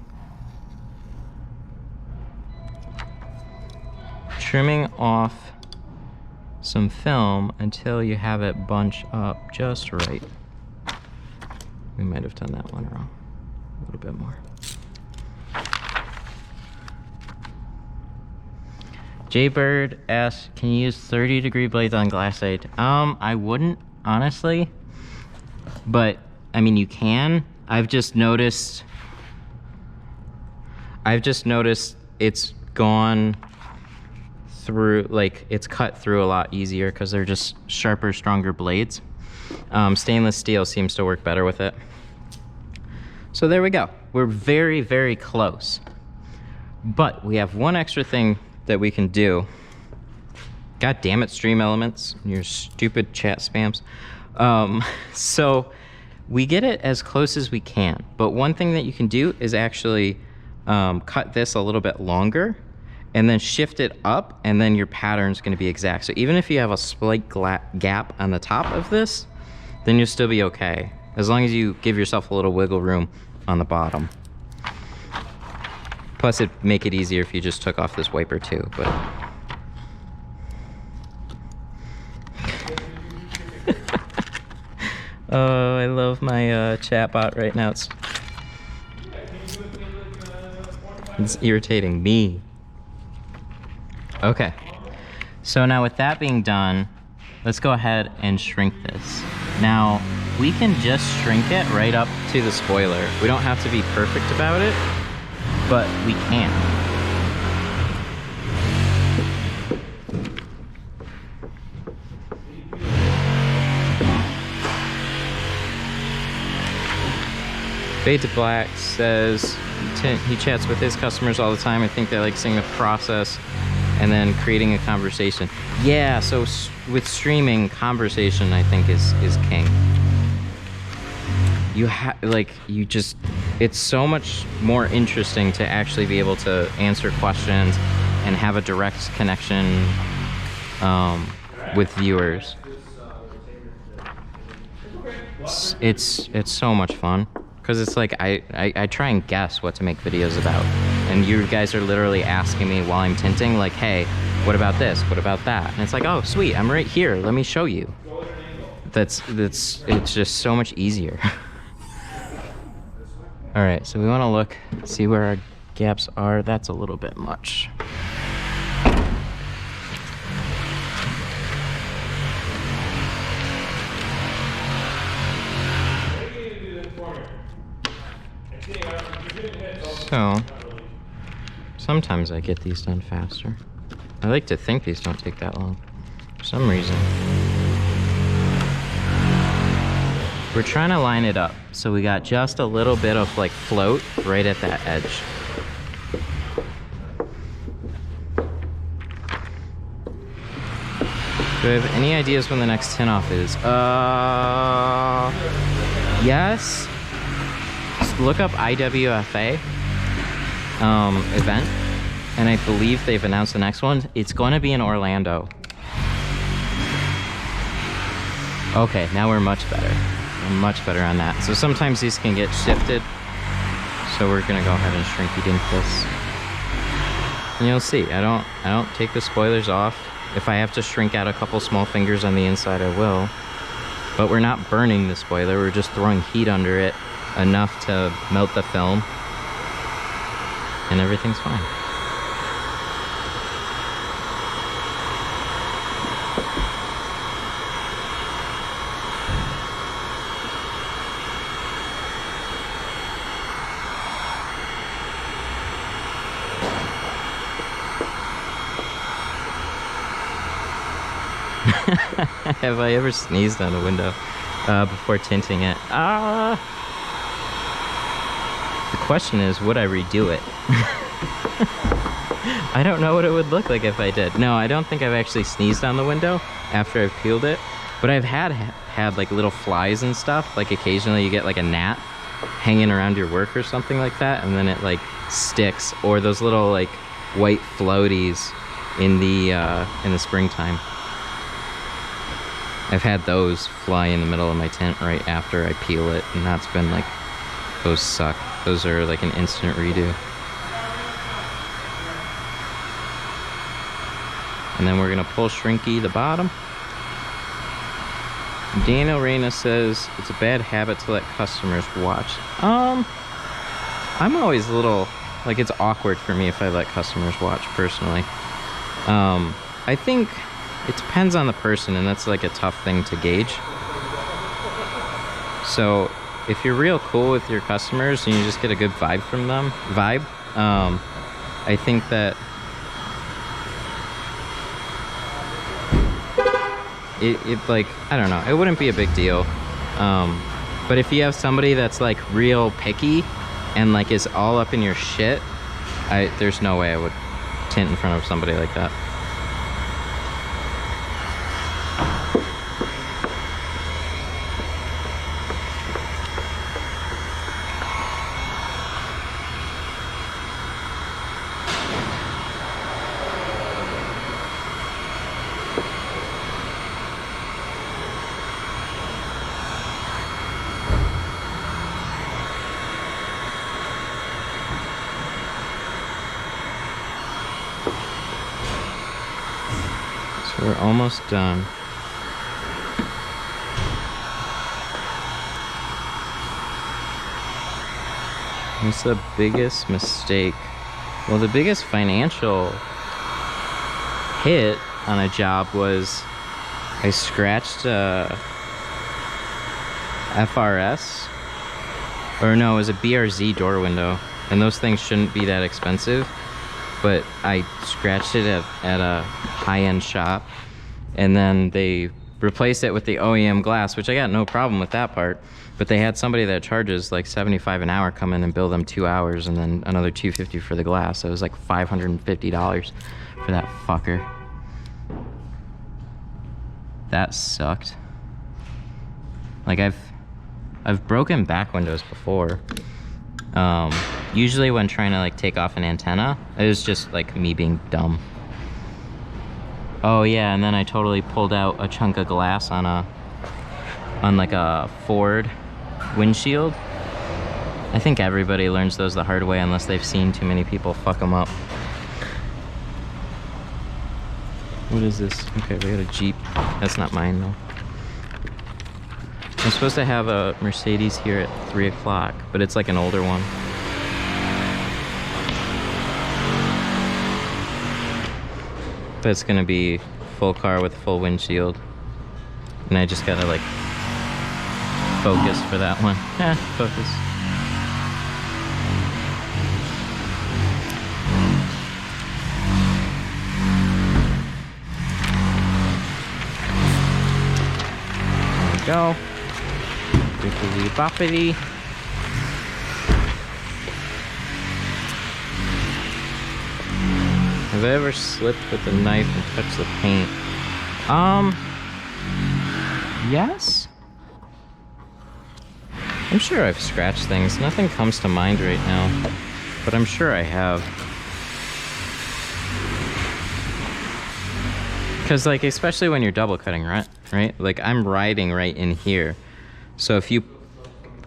off some film until you have it bunch up just right. We might have done that one wrong. A little bit more. Jaybird asks, can you use 30-degree blades on glassite? I wouldn't, honestly. But, I mean, you can. I've just noticed it's gone through, like, it's cut through a lot easier because they're just sharper, stronger blades. Stainless steel seems to work better with it. So there we go. We're very, very close. But we have one extra thing that we can do. God damn it, Stream Elements, your stupid chat spams. So we get it as close as we can. But one thing that you can do is actually cut this a little bit longer and then shift it up, and then your pattern's gonna be exact. So even if you have a slight gap on the top of this, then you'll still be okay, as long as you give yourself a little wiggle room on the bottom. Plus it'd make it easier if you just took off this wiper too, but. Oh, I love my chat bot right now. It's irritating me. Okay, so now with that being done, let's go ahead and shrink this. Now, we can just shrink it right up to the spoiler. We don't have to be perfect about it, but we can. Fade to Black says he chats with his customers all the time. I think they like seeing the process and then creating a conversation. Yeah, so with streaming, conversation I think is king. It's so much more interesting to actually be able to answer questions and have a direct connection with viewers. It's so much fun. Because it's like, I try and guess what to make videos about. And you guys are literally asking me while I'm tinting, like, hey, what about this? What about that? And it's like, oh, sweet, I'm right here. Let me show you. It's just so much easier. All right, so we want to look, see where our gaps are. That's a little bit much. So, sometimes I get these done faster. I like to think these don't take that long, for some reason. We're trying to line it up, so we got just a little bit of like float right at that edge. Do I have any ideas when the next tint off is? Yes. Look up IWFA. event, and I believe they've announced the next one. It's going to be in Orlando. Okay, now we're much better. We're much better on that. So sometimes these can get shifted. So we're gonna go ahead and shrinky dink this. And you'll see, I don't take the spoilers off. If I have to shrink out a couple small fingers on the inside, I will. But we're not burning the spoiler, we're just throwing heat under it enough to melt the film. And everything's fine. Have I ever sneezed on a window before tinting it? The question is, would I redo it? I don't know what it would look like if I did. No, I don't think I've actually sneezed on the window after I've peeled it. But I've had like little flies and stuff. Like occasionally you get like a gnat hanging around your work or something like that, and then it like sticks. Or those little like white floaties in the springtime. I've had those fly in the middle of my tent right after I peel it, and that's been like, those suck. Those are like an instant redo. And then we're gonna pull shrinky the bottom. Daniel Reyna says it's a bad habit to let customers watch. I'm always a little, like, it's awkward for me if I let customers watch personally. I think it depends on the person, and that's like a tough thing to gauge. So if you're real cool with your customers and you just get a good vibe from them, I think that it like, I don't know, it wouldn't be a big deal. But if you have somebody that's like real picky and like is all up in your shit, there's no way I would tint in front of somebody like that. We're almost done. What's the biggest mistake? Well, the biggest financial hit on a job was I scratched a FRS, or no, it was a BRZ door window, and those things shouldn't be that expensive. But I scratched it at a high-end shop, and then they replaced it with the OEM glass, which I got no problem with that part. But they had somebody that charges like $75 an hour come in and bill them 2 hours, and then another $250 for the glass. So it was like $550 for that fucker. That sucked. Like I've broken back windows before. Usually when trying to like take off an antenna, it was just like me being dumb. Oh yeah, and then I totally pulled out a chunk of glass on like a Ford windshield. I think everybody learns those the hard way unless they've seen too many people fuck them up. What is this? Okay, we got a Jeep. That's not mine though. I'm supposed to have a Mercedes here at 3 o'clock, but it's like an older one. But it's gonna be full car with full windshield. And I just gotta like focus for that one. Focus. There we go. Bippity boppity. Have I ever slipped with a knife and touched the paint? Yes? I'm sure I've scratched things. Nothing comes to mind right now. but I'm sure I have. Because like, especially when you're double cutting, right? Like I'm riding right in here. So if you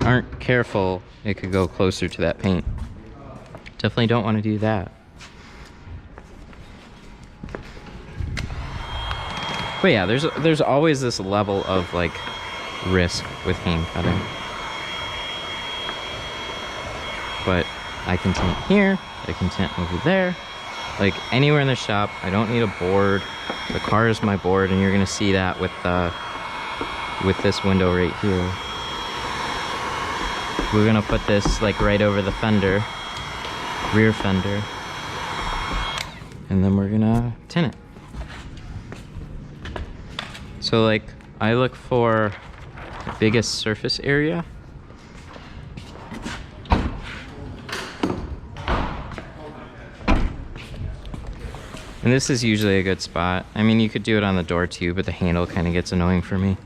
aren't careful, it could go closer to that paint. Definitely don't want to do that. But yeah, there's always this level of like risk with hand cutting. But I can tint here, I can tint over there, like anywhere in the shop. I don't need a board. The car is my board, and you're gonna see that with this window right here. We're gonna put this like right over the fender, rear fender, and then we're gonna tint it. So like, I look for the biggest surface area. And this is usually a good spot. I mean, you could do it on the door too, but the handle kind of gets annoying for me.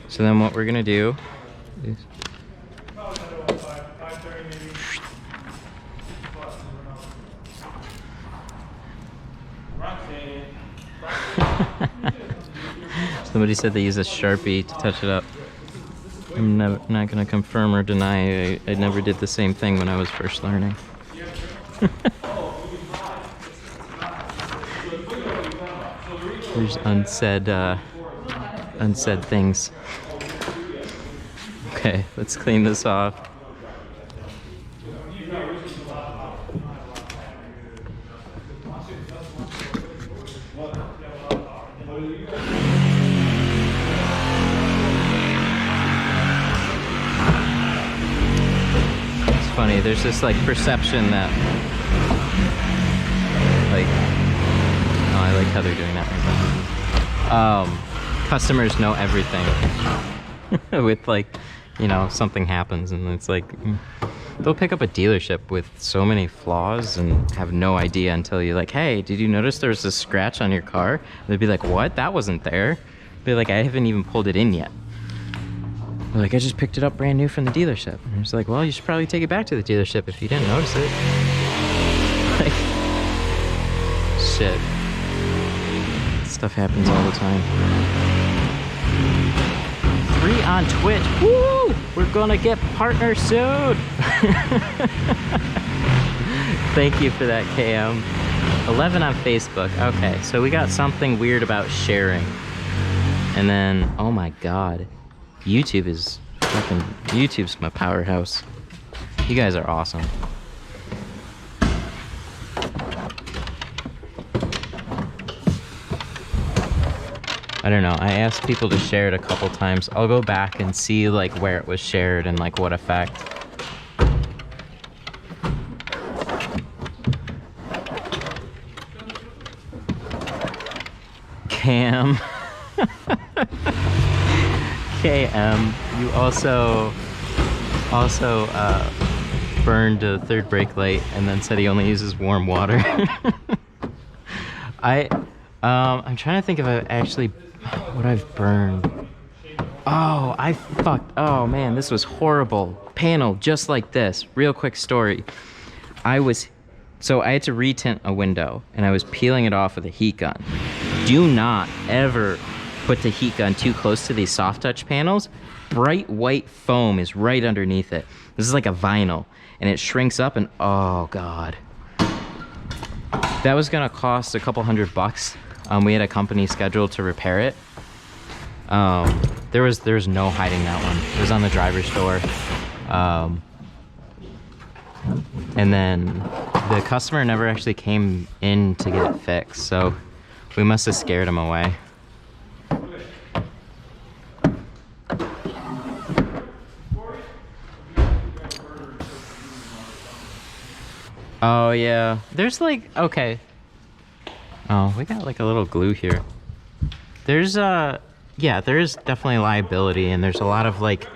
So then what we're gonna do is... Somebody said they use a Sharpie to touch it up. I'm not gonna confirm or deny. I never did the same thing when I was first learning. There's unsaid things. Okay, let's clean this off. It's funny, there's this like perception that like, oh, I like how they're doing that right now. Customers know everything. With like, you know, something happens and it's like, they'll pick up a dealership with so many flaws and have no idea until you're like, hey, did you notice there's a scratch on your car? And they'd be like, what? That wasn't there. Be like, I haven't even pulled it in yet. They're like, I just picked it up brand new from the dealership. And it's like, well, you should probably take it back to the dealership if you didn't notice it. Like, shit. Stuff happens all the time. 3 on Twitch. Woo! We're gonna get partners soon. Thank you for that, KM. 11 on Facebook. Okay, so we got something weird about sharing. And then, oh my god. YouTube's my powerhouse. You guys are awesome. I don't know, I asked people to share it a couple times. I'll go back and see like where it was shared and like what effect. Cam. KM, you also burned a third brake light and then said he only uses warm water. I'm trying to think if what I've burned. Oh, oh man, this was horrible. Panel just like this. Real quick story. So I had to retint a window and I was peeling it off with a heat gun. Do not ever put the heat gun too close to these soft touch panels. Bright white foam is right underneath it. This is like a vinyl and it shrinks up and oh god. That was gonna cost a couple $100. We had a company scheduled to repair it. There was no hiding that one. It was on the driver's door. And then the customer never actually came in to get it fixed, so we must have scared him away. Oh yeah, there's like, okay. Oh, we got like a little glue here. There's yeah, there is definitely liability and there's a lot of like,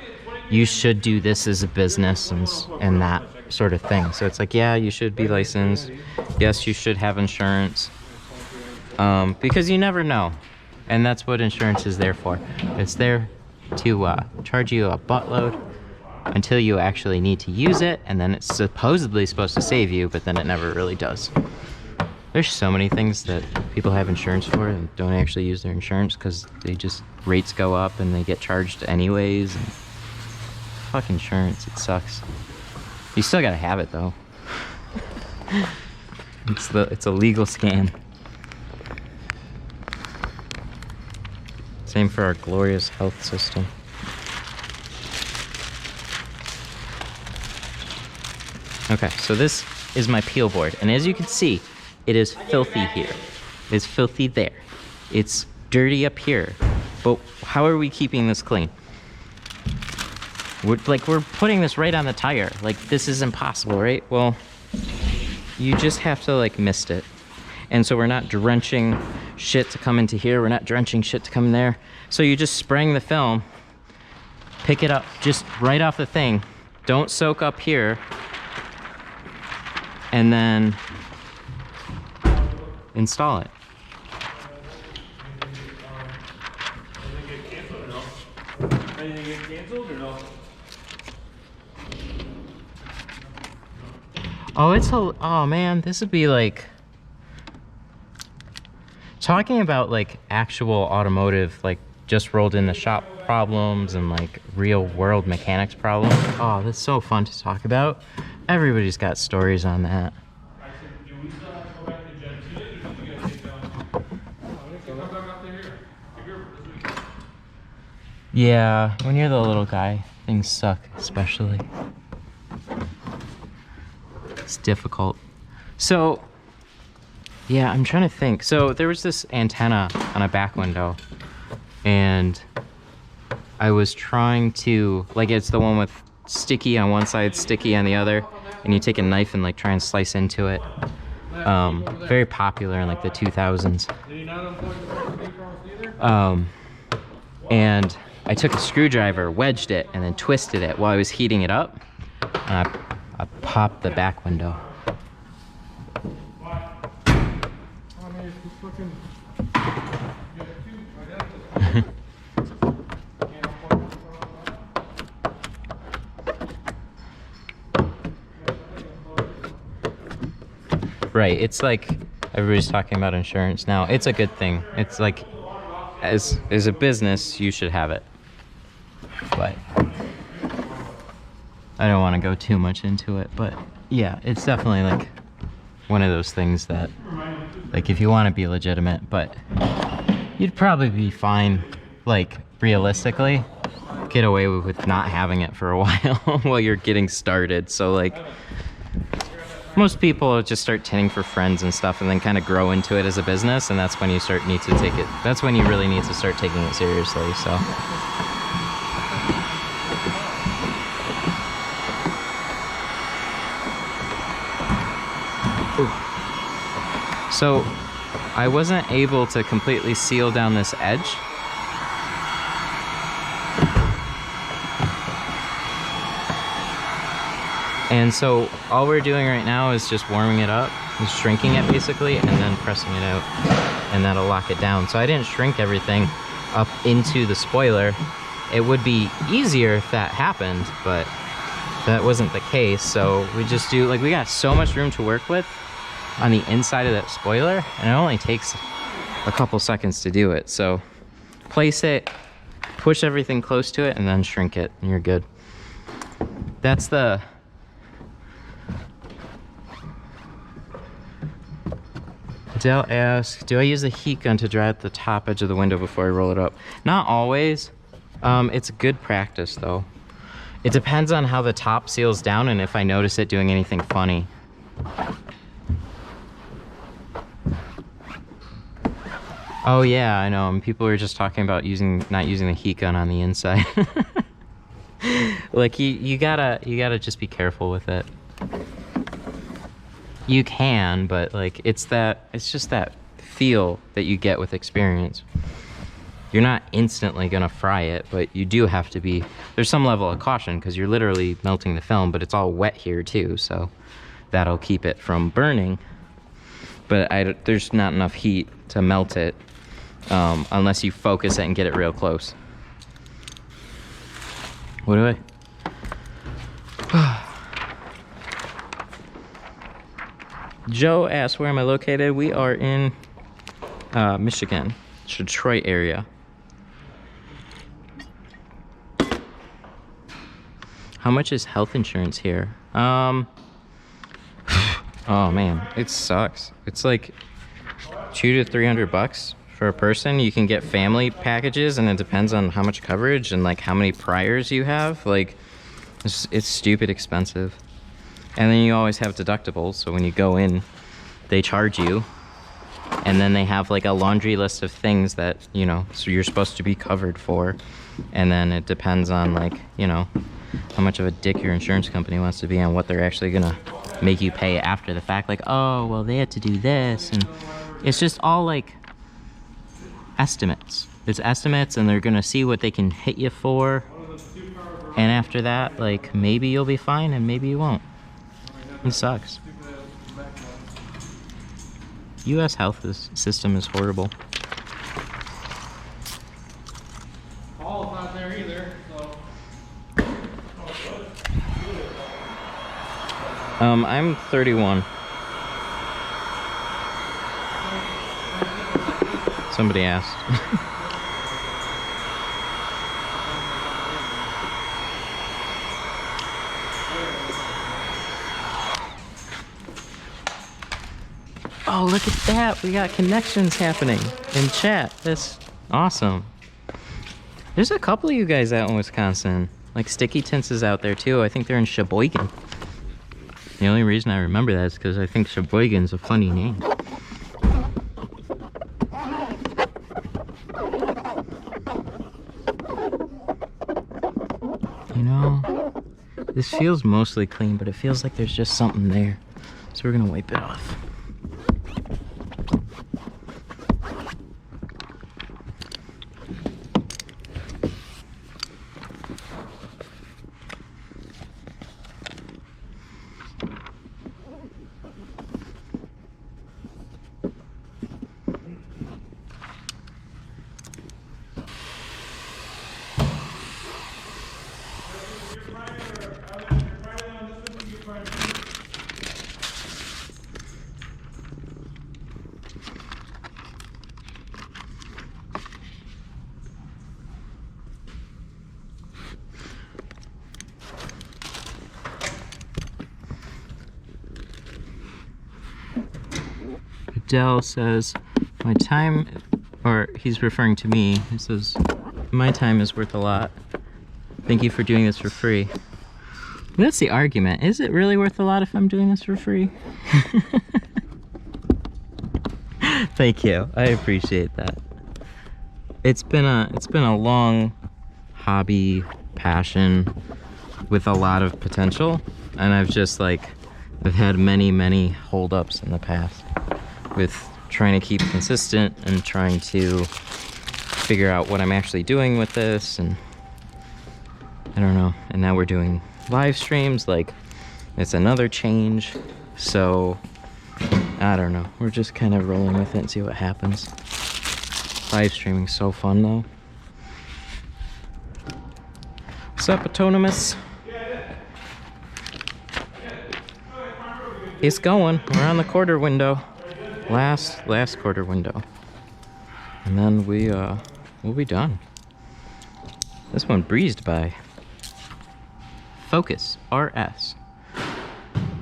you should do this as a business and that sort of thing. So it's like, yeah, you should be licensed. Yes, you should have insurance. Because you never know. And that's what insurance is there for. It's there to charge you a buttload until you actually need to use it, and then it's supposedly supposed to save you, but then it never really does. There's so many things that people have insurance for and don't actually use their insurance because they just, rates go up and they get charged anyways. And fuck insurance, it sucks. You still gotta have it though. It's a legal scam. Same for our glorious health system. Okay, so this is my peel board, and as you can see, it is filthy here. It's filthy there. It's dirty up here. But how are we keeping this clean? We're putting this right on the tire. Like, this is impossible, right? Well, you just have to like mist it. And so we're not drenching shit to come into here. We're not drenching shit to come in there. So you're just spraying the film, pick it up just right off the thing. Don't soak up here. And then install it. Anything get canceled or no? Oh, oh man, this would be like talking about like actual automotive, like just rolled in the shop problems and like real world mechanics problems. Oh, that's so fun to talk about. Everybody's got stories on that. I said, do we still have to go back to Gen 2 or did you guys take that one? I think so. Come back up to here. Here this week. Yeah, when you're the little guy, things suck, especially. It's difficult. So, yeah, I'm trying to think. So there was this antenna on a back window, and I was trying to, like, it's the one with sticky on one side, sticky on the other, and you take a knife and like try and slice into it. Very popular in like the 2000s. And I took a screwdriver, wedged it, and then twisted it while I was heating it up, and I popped the back window. Right, it's like everybody's talking about insurance now. It's a good thing. It's like, as a business, you should have it. But I don't want to go too much into it. But yeah, it's definitely like one of those things that, like, if you want to be legitimate, but you'd probably be fine, like, realistically, get away with not having it for a while while you're getting started. So like, most people just start tinting for friends and stuff and then kind of grow into it as a business, and that's when you need to take it. That's when you really need to start taking it seriously. So So I wasn't able to completely seal down this edge. And so all we're doing right now is just warming it up, just shrinking it basically, and then pressing it out, and that'll lock it down. So I didn't shrink everything up into the spoiler. It would be easier if that happened, but that wasn't the case. So we just do, like, we got so much room to work with on the inside of that spoiler, and it only takes a couple seconds to do it. So place it, push everything close to it, and then shrink it, and you're good. That's the... Dell asks, do I use the heat gun to dry out the top edge of the window before I roll it up? Not always. It's good practice though. It depends on how the top seals down and if I notice it doing anything funny. Oh yeah, I know. And people were just talking about not using the heat gun on the inside. Like you gotta just be careful with it. You can, but like it's just that feel that you get with experience. You're not instantly gonna fry it, but you do have to be, there's some level of caution because you're literally melting the film, but it's all wet here too, so that'll keep it from burning. But there's not enough heat to melt it unless you focus it and get it real close. What do I? Joe asked, where am I located? We are in Michigan, Detroit area. How much is health insurance here? Oh man, it sucks. It's like $200 to $300 for a person. You can get family packages, and it depends on how much coverage and like how many priors you have. Like, it's stupid expensive. And then you always have deductibles, so when you go in, they charge you. And then they have like a laundry list of things that, you know, so you're supposed to be covered for. And then it depends on like, you know, how much of a dick your insurance company wants to be on what they're actually gonna make you pay after the fact. Like, oh, well, they had to do this. And it's just all like estimates. It's estimates, and they're gonna see what they can hit you for. And after that, like, maybe you'll be fine and maybe you won't. It sucks. US health system is horrible. Paul's not there either, so. I'm 31. Somebody asked. Oh, look at that. We got connections happening in chat. That's awesome. There's a couple of you guys out in Wisconsin. Like Sticky Tints is out there too. I think they're in Sheboygan. The only reason I remember that is because I think Sheboygan's a funny name. You know, this feels mostly clean, but it feels like there's just something there. So we're gonna wipe it off. Adele says, my time, or he's referring to me, he says, my time is worth a lot. Thank you for doing this for free. That's the argument. Is it really worth a lot if I'm doing this for free? Thank you. I appreciate that. It's been a long hobby, passion with a lot of potential, and I've had many holdups in the past with trying to keep consistent and trying to figure out what I'm actually doing with this, and I don't know. And now we're doing live streams, like it's another change, so I don't know. We're just kind of rolling with it and see what happens. Live streaming's so fun though. What's up, Autonomous? It's going. We're on the quarter window. Last quarter window. And then we'll be done. This one breezed by. Focus, RS.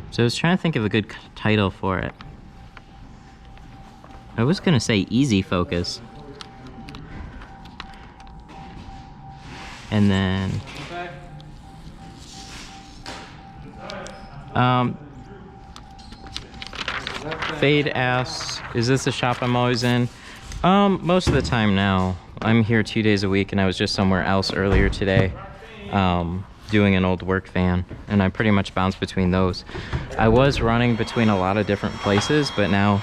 So I was trying to think of a good title for it. I was gonna say Easy Focus. And then Fade asks, is this the shop I'm always in? Most of the time now. I'm here 2 days a week, and I was just somewhere else earlier today, doing an old work van, and I pretty much bounce between those. I was running between a lot of different places, but now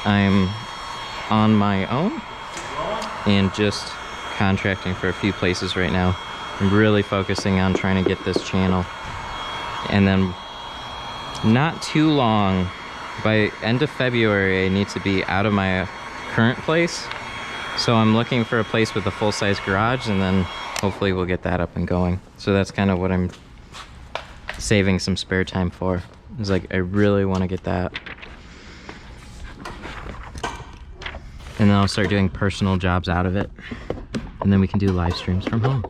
I'm on my own and just contracting for a few places right now. I'm really focusing on trying to get this channel, and then not too long, by end of February, I need to be out of my current place. So I'm looking for a place with a full-size garage, and then hopefully we'll get that up and going. So that's kind of what I'm saving some spare time for. It's like, I really want to get that. And then I'll start doing personal jobs out of it. And then we can do live streams from home.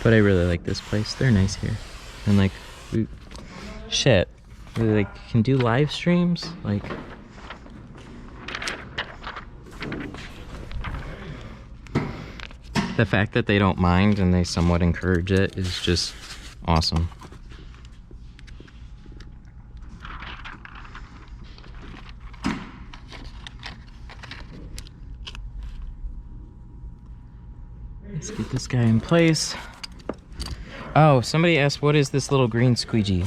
But I really like this place. They're nice here. And like, we like can do live streams. Like, the fact that they don't mind and they somewhat encourage it is just awesome. Let's get this guy in place. Oh, somebody asked, what is this little green squeegee?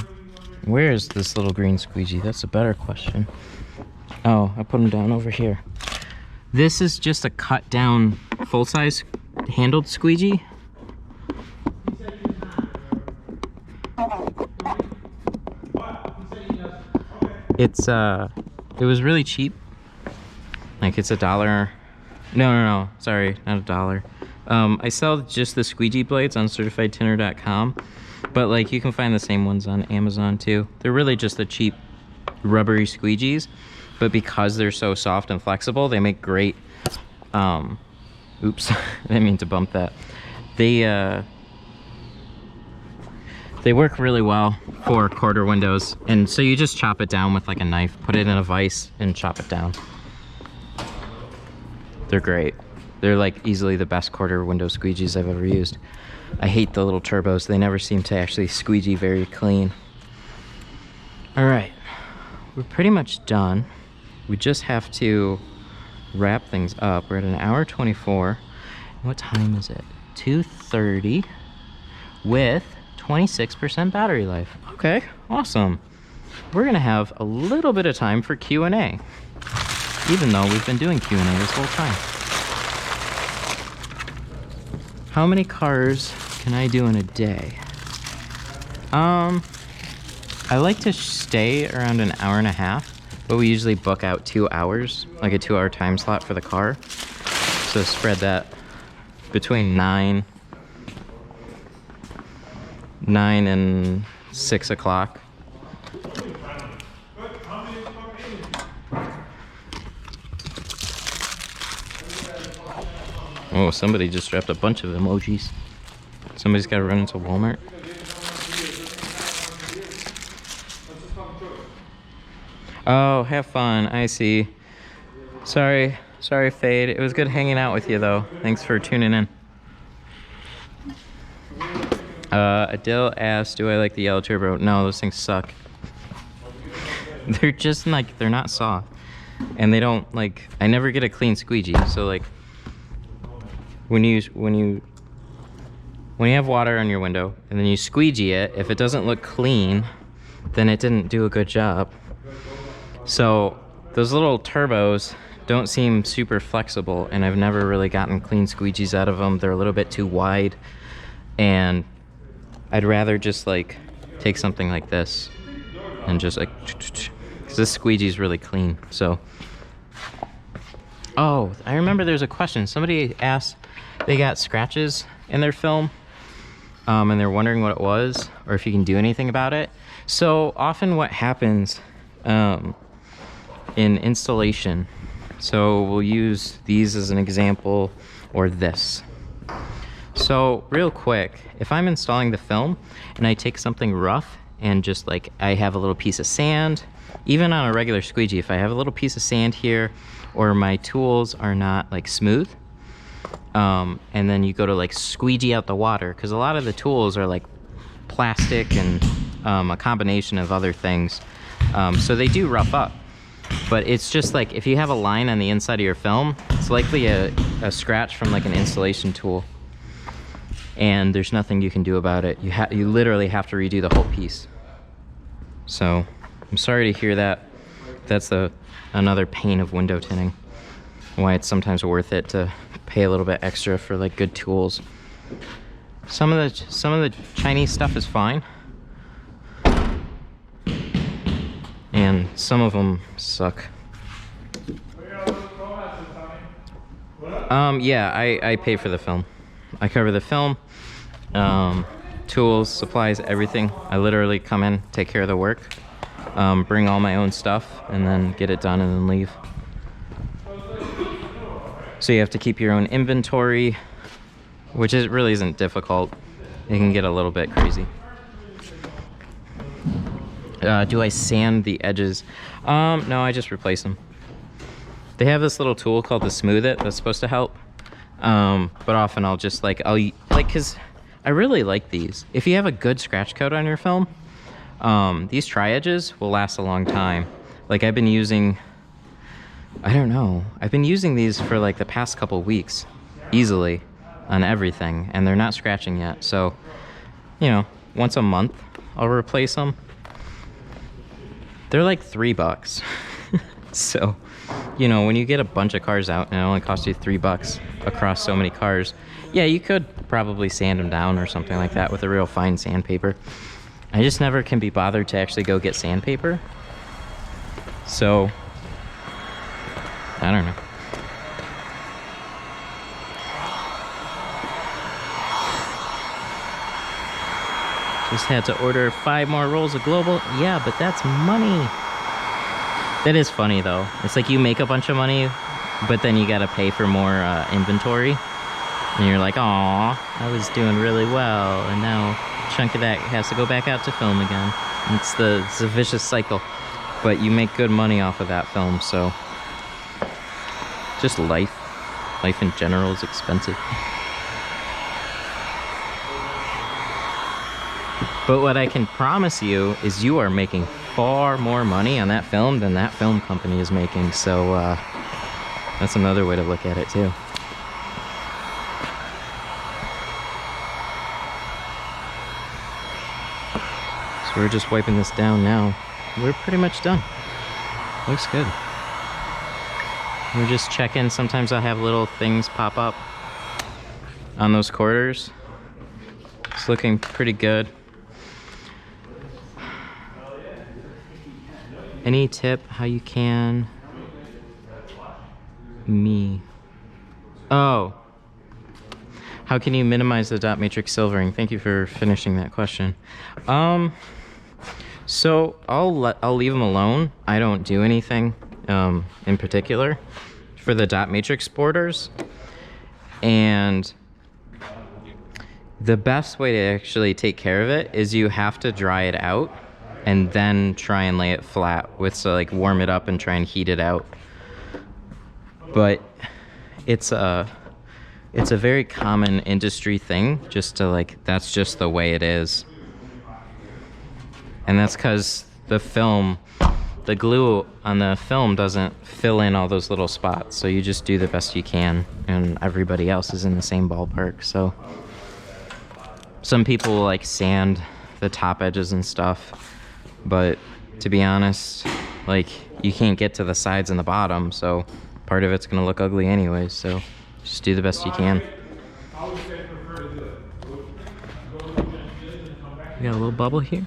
Where is this little green squeegee? That's a better question. Oh, I put him down over here. This is just a cut down full-size handled squeegee. It was really cheap. Like, it's $1. No, sorry, not $1. I sell just the squeegee blades on certifiedtinter.com, but like you can find the same ones on Amazon too. They're really just the cheap rubbery squeegees, but because they're so soft and flexible, they make great, oops, I didn't mean to bump that. They work really well for quarter windows, and so you just chop it down with like a knife, put it in a vise and chop it down. They're great. They're like easily the best quarter window squeegees I've ever used. I hate the little turbos. They never seem to actually squeegee very clean. All right, we're pretty much done. We just have to wrap things up. We're at 1:24. What time is it? 2:30 with 26% battery life. Okay, awesome. We're gonna have a little bit of time for Q&A, even though we've been doing Q&A this whole time. How many cars can I do in a day? I like to stay around 1.5 hours, but we usually book out 2 hours, like a 2-hour time slot for the car. So spread that between 9 and 6 o'clock. Oh, somebody just dropped a bunch of emojis. Somebody's got to run into Walmart. Oh, have fun. I see. Sorry, Fade. It was good hanging out with you, though. Thanks for tuning in. Adele asked, do I like the yellow turbo? No, those things suck. They're just like, they're not soft. And they don't, like, I never get a clean squeegee. So, like, when you have water on your window and then you squeegee it, if it doesn't look clean, then it didn't do a good job. So those little turbos don't seem super flexible, and I've never really gotten clean squeegees out of them. They're a little bit too wide, and I'd rather just like take something like this and just like, because this squeegee's really clean. So, oh, I remember there's a question. Somebody asked, they got scratches in their film, and they're wondering what it was or if you can do anything about it. So often what happens in installation, so we'll use these as an example, or this. So real quick, if I'm installing the film and I take something rough and just like I have a little piece of sand, even on a regular squeegee, if I have a little piece of sand here or my tools are not like smooth, and then you go to like squeegee out the water, because a lot of the tools are like plastic and a combination of other things, so they do rough up. But it's just like if you have a line on the inside of your film, it's likely a scratch from like an installation tool, and there's nothing you can do about it. You literally have to redo the whole piece. So I'm sorry to hear that. That's another pain of window tinting, why it's sometimes worth it to pay a little bit extra for like good tools. Some of the Chinese stuff is fine, and some of them suck. Yeah, I pay for the film. I cover the film, Tools, supplies, everything. I literally come in, take care of the work, bring all my own stuff, and then get it done and then leave. So you have to keep your own inventory, which really isn't difficult. It can get a little bit crazy. Do I sand the edges? No, I just replace them. They have this little tool called the Smooth It that's supposed to help. But often I'll just cause I really like these. If you have a good scratch coat on your film, these tri-edges will last a long time. Like I've been using, I don't know, I've been using these for like the past couple weeks easily on everything, and they're not scratching yet. So, you know, once a month I'll replace them. They're like $3. So, you know, when you get a bunch of cars out and it only costs you $3 across so many cars, yeah, you could probably sand them down or something like that with a real fine sandpaper. I just never can be bothered to actually go get sandpaper. So, I don't know. Just had to order 5 more rolls of Global. Yeah, but that's money. That is funny though. It's like you make a bunch of money, but then you gotta pay for more inventory. And you're like, aw, I was doing really well, and now a chunk of that has to go back out to film again. It's a vicious cycle. But you make good money off of that film, so just life. Life in general is expensive. But what I can promise you is you are making far more money on that film than that film company is making. So that's another way to look at it too. So we're just wiping this down now. We're pretty much done. Looks good. We're just checking. Sometimes I'll have little things pop up on those quarters. It's looking pretty good. Any tip how you can Oh, how can you minimize the dot matrix silvering? Thank you for finishing that question. So I'll leave them alone. I don't do anything in particular for the dot matrix borders, and the best way to actually take care of it is you have to dry it out and then try and lay it flat like warm it up and try and heat it out. But it's a very common industry thing, just to that's just the way it is. And that's because the glue on the film doesn't fill in all those little spots. So you just do the best you can, and everybody else is in the same ballpark. So some people like sand the top edges and stuff, but to be honest, you can't get to the sides and the bottom, so part of it's gonna look ugly anyways, so just do the best you can. We got a little bubble here.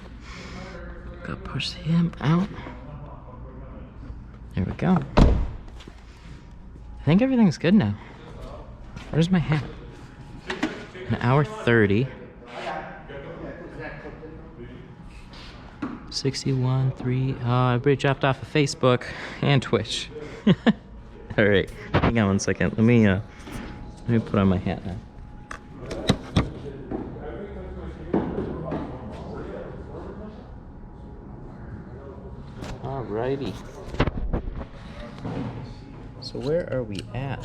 Gotta push him out. There we go. I think everything's good now. Where's my hat? An hour 30. 61.3. I already dropped off of Facebook and Twitch. All right, hang on one second. Let me put on my hat now. Alrighty. So where are we at?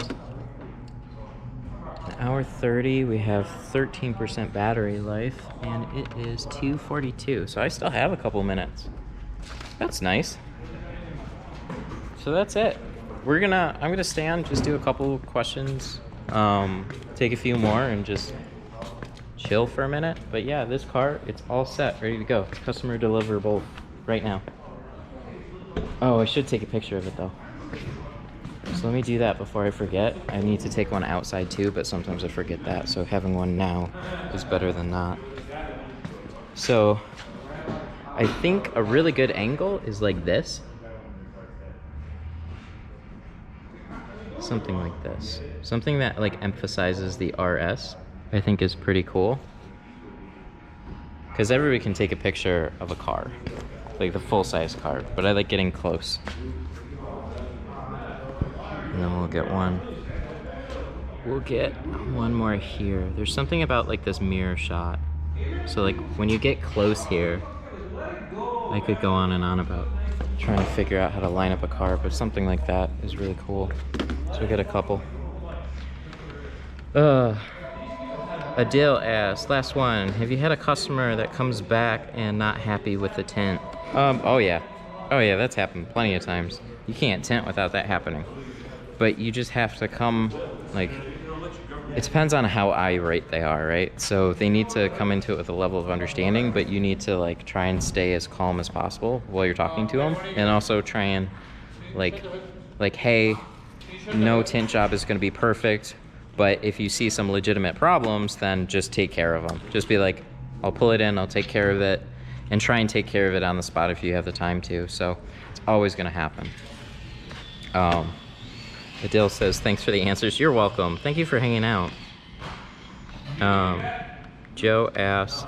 An hour 30. We have 13% battery life, and it is 2:42. So I still have a couple minutes. That's nice. So that's it. I'm gonna stay on, just do a couple questions, take a few more, and just chill for a minute. But yeah, this car, it's all set, ready to go. Customer deliverable right now. Oh, I should take a picture of it though. So let me do that before I forget. I need to take one outside too, but sometimes I forget that. So having one now is better than not. So I think a really good angle is like this. Something like this. Something that emphasizes the RS, I think is pretty cool. because everybody can take a picture of a car, like the full-size car, but I like getting close. And then we'll get one. We'll get one more here. There's something about like this mirror shot. So like when you get close here, I could go on and on about trying to figure out how to line up a car, but something like that is really cool. So we get a couple. Adil asks, last one, have you had a customer that comes back and not happy with the tint? Oh yeah, that's happened plenty of times. You can't tint without that happening. But you just have to come, like, it depends on how irate they are, right? So they need to come into it with a level of understanding, but you need to like try and stay as calm as possible while you're talking to them, and also try and like, hey, no tint job is going to be perfect, but if you see some legitimate problems, then just take care of them. Just be like, I'll pull it in, I'll take care of it, and try and take care of it on the spot if you have the time to. So it's always going to happen. Adil says, thanks for the answers. You're welcome. Thank you for hanging out. Joe asks,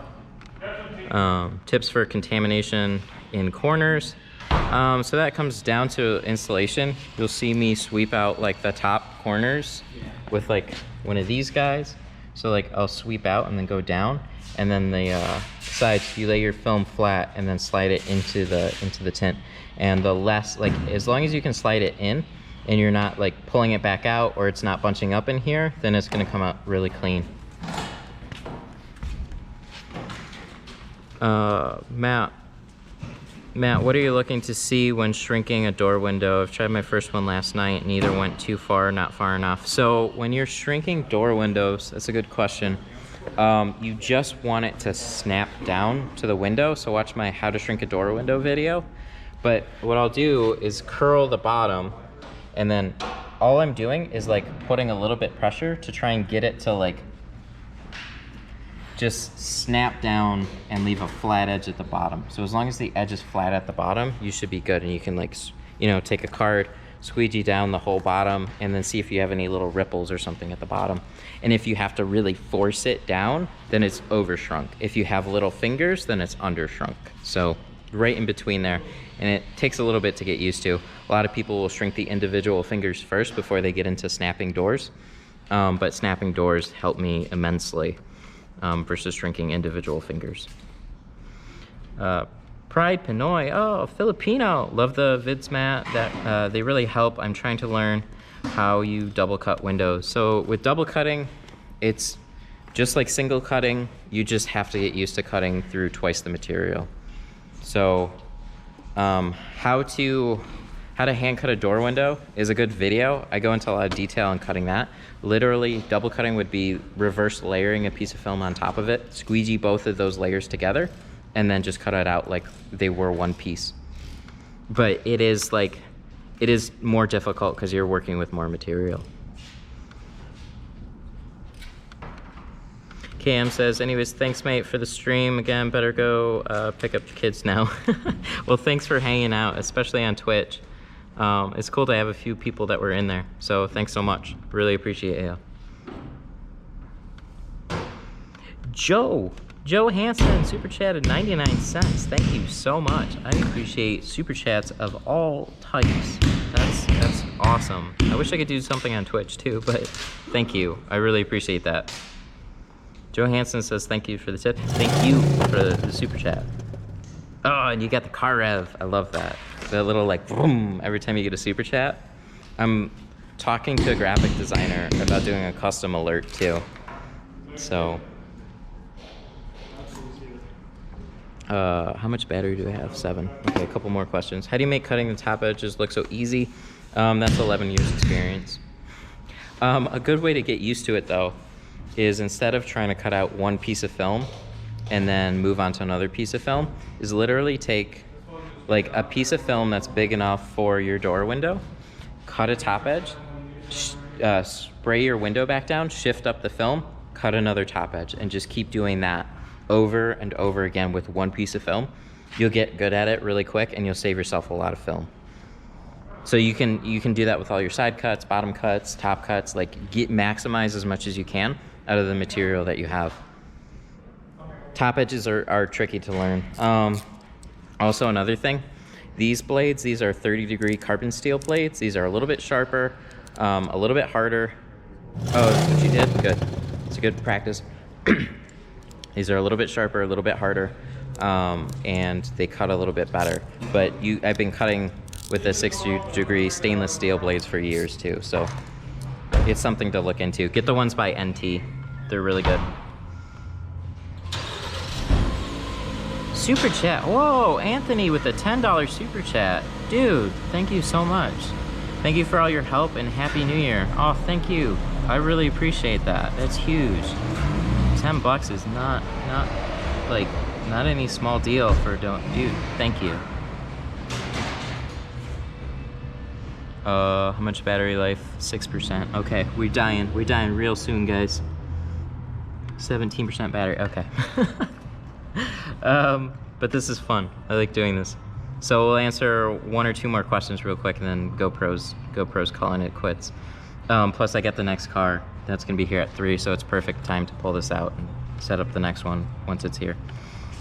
tips for contamination in corners. So that comes down to installation. You'll see me sweep out like the top corners with like one of these guys. So like I'll sweep out and then go down, and then the sides, you lay your film flat and then slide it into the tint. And the less, like, as long as you can slide it in and you're not like pulling it back out or it's not bunching up in here, then it's gonna come out really clean. Matt, what are you looking to see when shrinking a door window? I've tried my first one last night and either went too far, not far enough. So when you're shrinking door windows, that's a good question. You just want it to snap down to the window. So watch my how to shrink a door window video. But what I'll do is curl the bottom, and then all I'm doing is like putting a little bit pressure to try and get it to like just snap down and leave a flat edge at the bottom. So as long as the edge is flat at the bottom, you should be good. And you can like, you know, take a card, squeegee down the whole bottom, and then see if you have any little ripples or something at the bottom. And if you have to really force it down, then it's over shrunk. If you have little fingers, then it's under shrunk. So right in between there. And it takes a little bit to get used to. A lot of people will shrink the individual fingers first before they get into snapping doors. But snapping doors help me immensely versus shrinking individual fingers. Pride Pinoy, oh, Filipino. Love the vids, Matt. That they really help. I'm trying to learn how you double cut windows. So with double cutting, it's just like single cutting. You just have to get used to cutting through twice the material. So how to hand cut a door window is a good video. I go into a lot of detail on cutting that. Literally, double cutting would be reverse layering a piece of film on top of it, squeegee both of those layers together, and then just cut it out like they were one piece. But it is more difficult because you're working with more material. KM says, anyways, thanks, mate, for the stream. Again, better go pick up the kids now. Well, thanks for hanging out, especially on Twitch. It's cool to have a few people that were in there. So thanks so much. Really appreciate you. Joe Hansen super chatted 99 cents. Thank you so much. I appreciate super chats of all types. That's awesome. I wish I could do something on Twitch too, but thank you. I really appreciate that. Joe Hansen says thank you for the tip. Thank you for the super chat. Oh, and you got the car rev. I love that. The little like boom every time you get a super chat. I'm talking to a graphic designer about doing a custom alert too. So how much battery do I have? 7. Okay, a couple more questions. How do you make cutting the top edges look so easy? That's 11 years experience. A good way to get used to it though is instead of trying to cut out one piece of film and then move on to another piece of film, is literally take like a piece of film that's big enough for your door window, cut a top edge, spray your window back down, shift up the film, cut another top edge, and just keep doing that over and over again with one piece of film. You'll get good at it really quick and you'll save yourself a lot of film. So you can do that with all your side cuts, bottom cuts, top cuts, like maximize as much as you can out of the material that you have. Top edges are tricky to learn. Also another thing, these blades, these are 30-degree carbon steel blades. These are a little bit sharper, a little bit harder. Oh, that's what you did? Good. It's a good practice. These are a little bit sharper, a little bit harder, and they cut a little bit better. But I've been cutting with the 60-degree stainless steel blades for years too, so it's something to look into. Get the ones by NT. They're really good. Super chat. Whoa, Anthony with a $10 super chat. Dude, thank you so much. Thank you for all your help and Happy New Year. Oh, thank you. I really appreciate that. That's huge. $10 is not any small deal for dude, thank you. How much battery life? 6%. Okay, we're dying real soon, guys. 17% battery, okay. But this is fun. I like doing this. So we'll answer 1 or 2 more questions real quick and then GoPro's calling it quits. Plus I get the next car. That's gonna be here at 3, so it's perfect time to pull this out and set up the next one once it's here.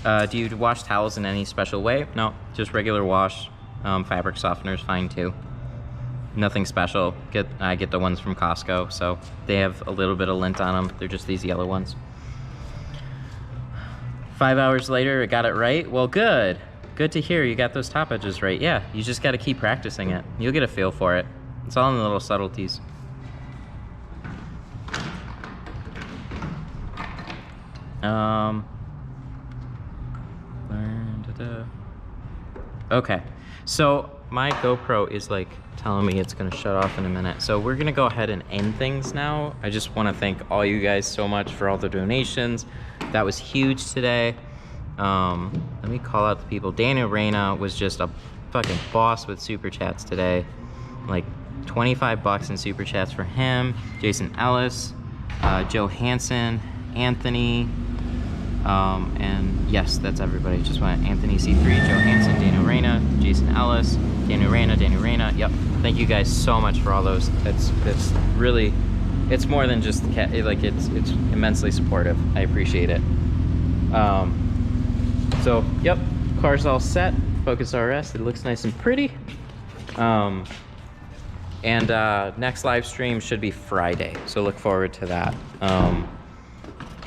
Do you wash towels in any special way? No, just regular wash. Fabric softener's fine too. Nothing special. I get the ones from Costco, so they have a little bit of lint on them. They're just these yellow ones. 5 hours later, I got it right. Well, good. Good to hear you got those top edges right. Yeah, you just got to keep practicing it. You'll get a feel for it. It's all in the little subtleties. Okay, so my GoPro is like telling me it's gonna shut off in a minute. So we're gonna go ahead and end things now. I just wanna thank all you guys so much for all the donations. That was huge today. Let me call out the people. Daniel Reyna was just a fucking boss with super chats today. Like $25 in super chats for him. Jason Ellis, Joe Hansen, Anthony, and yes, that's everybody. Just want Anthony C3, Joe Hansen, Daniel Reyna, Jason Ellis, Daniel Reyna. Yep. Thank you guys so much for all those. It's really, it's more than just like it's immensely supportive. I appreciate it. So yep, car's all set. Focus RS. It looks nice and pretty. And next live stream should be Friday, so look forward to that.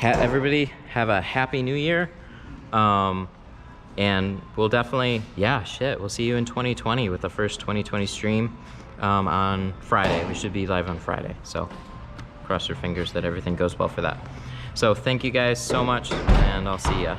Everybody have a happy new year. And we'll definitely, we'll see you in 2020 with the first 2020 stream on Friday. We should be live on Friday, so cross your fingers that everything goes well for that. So thank you guys so much, and I'll see ya.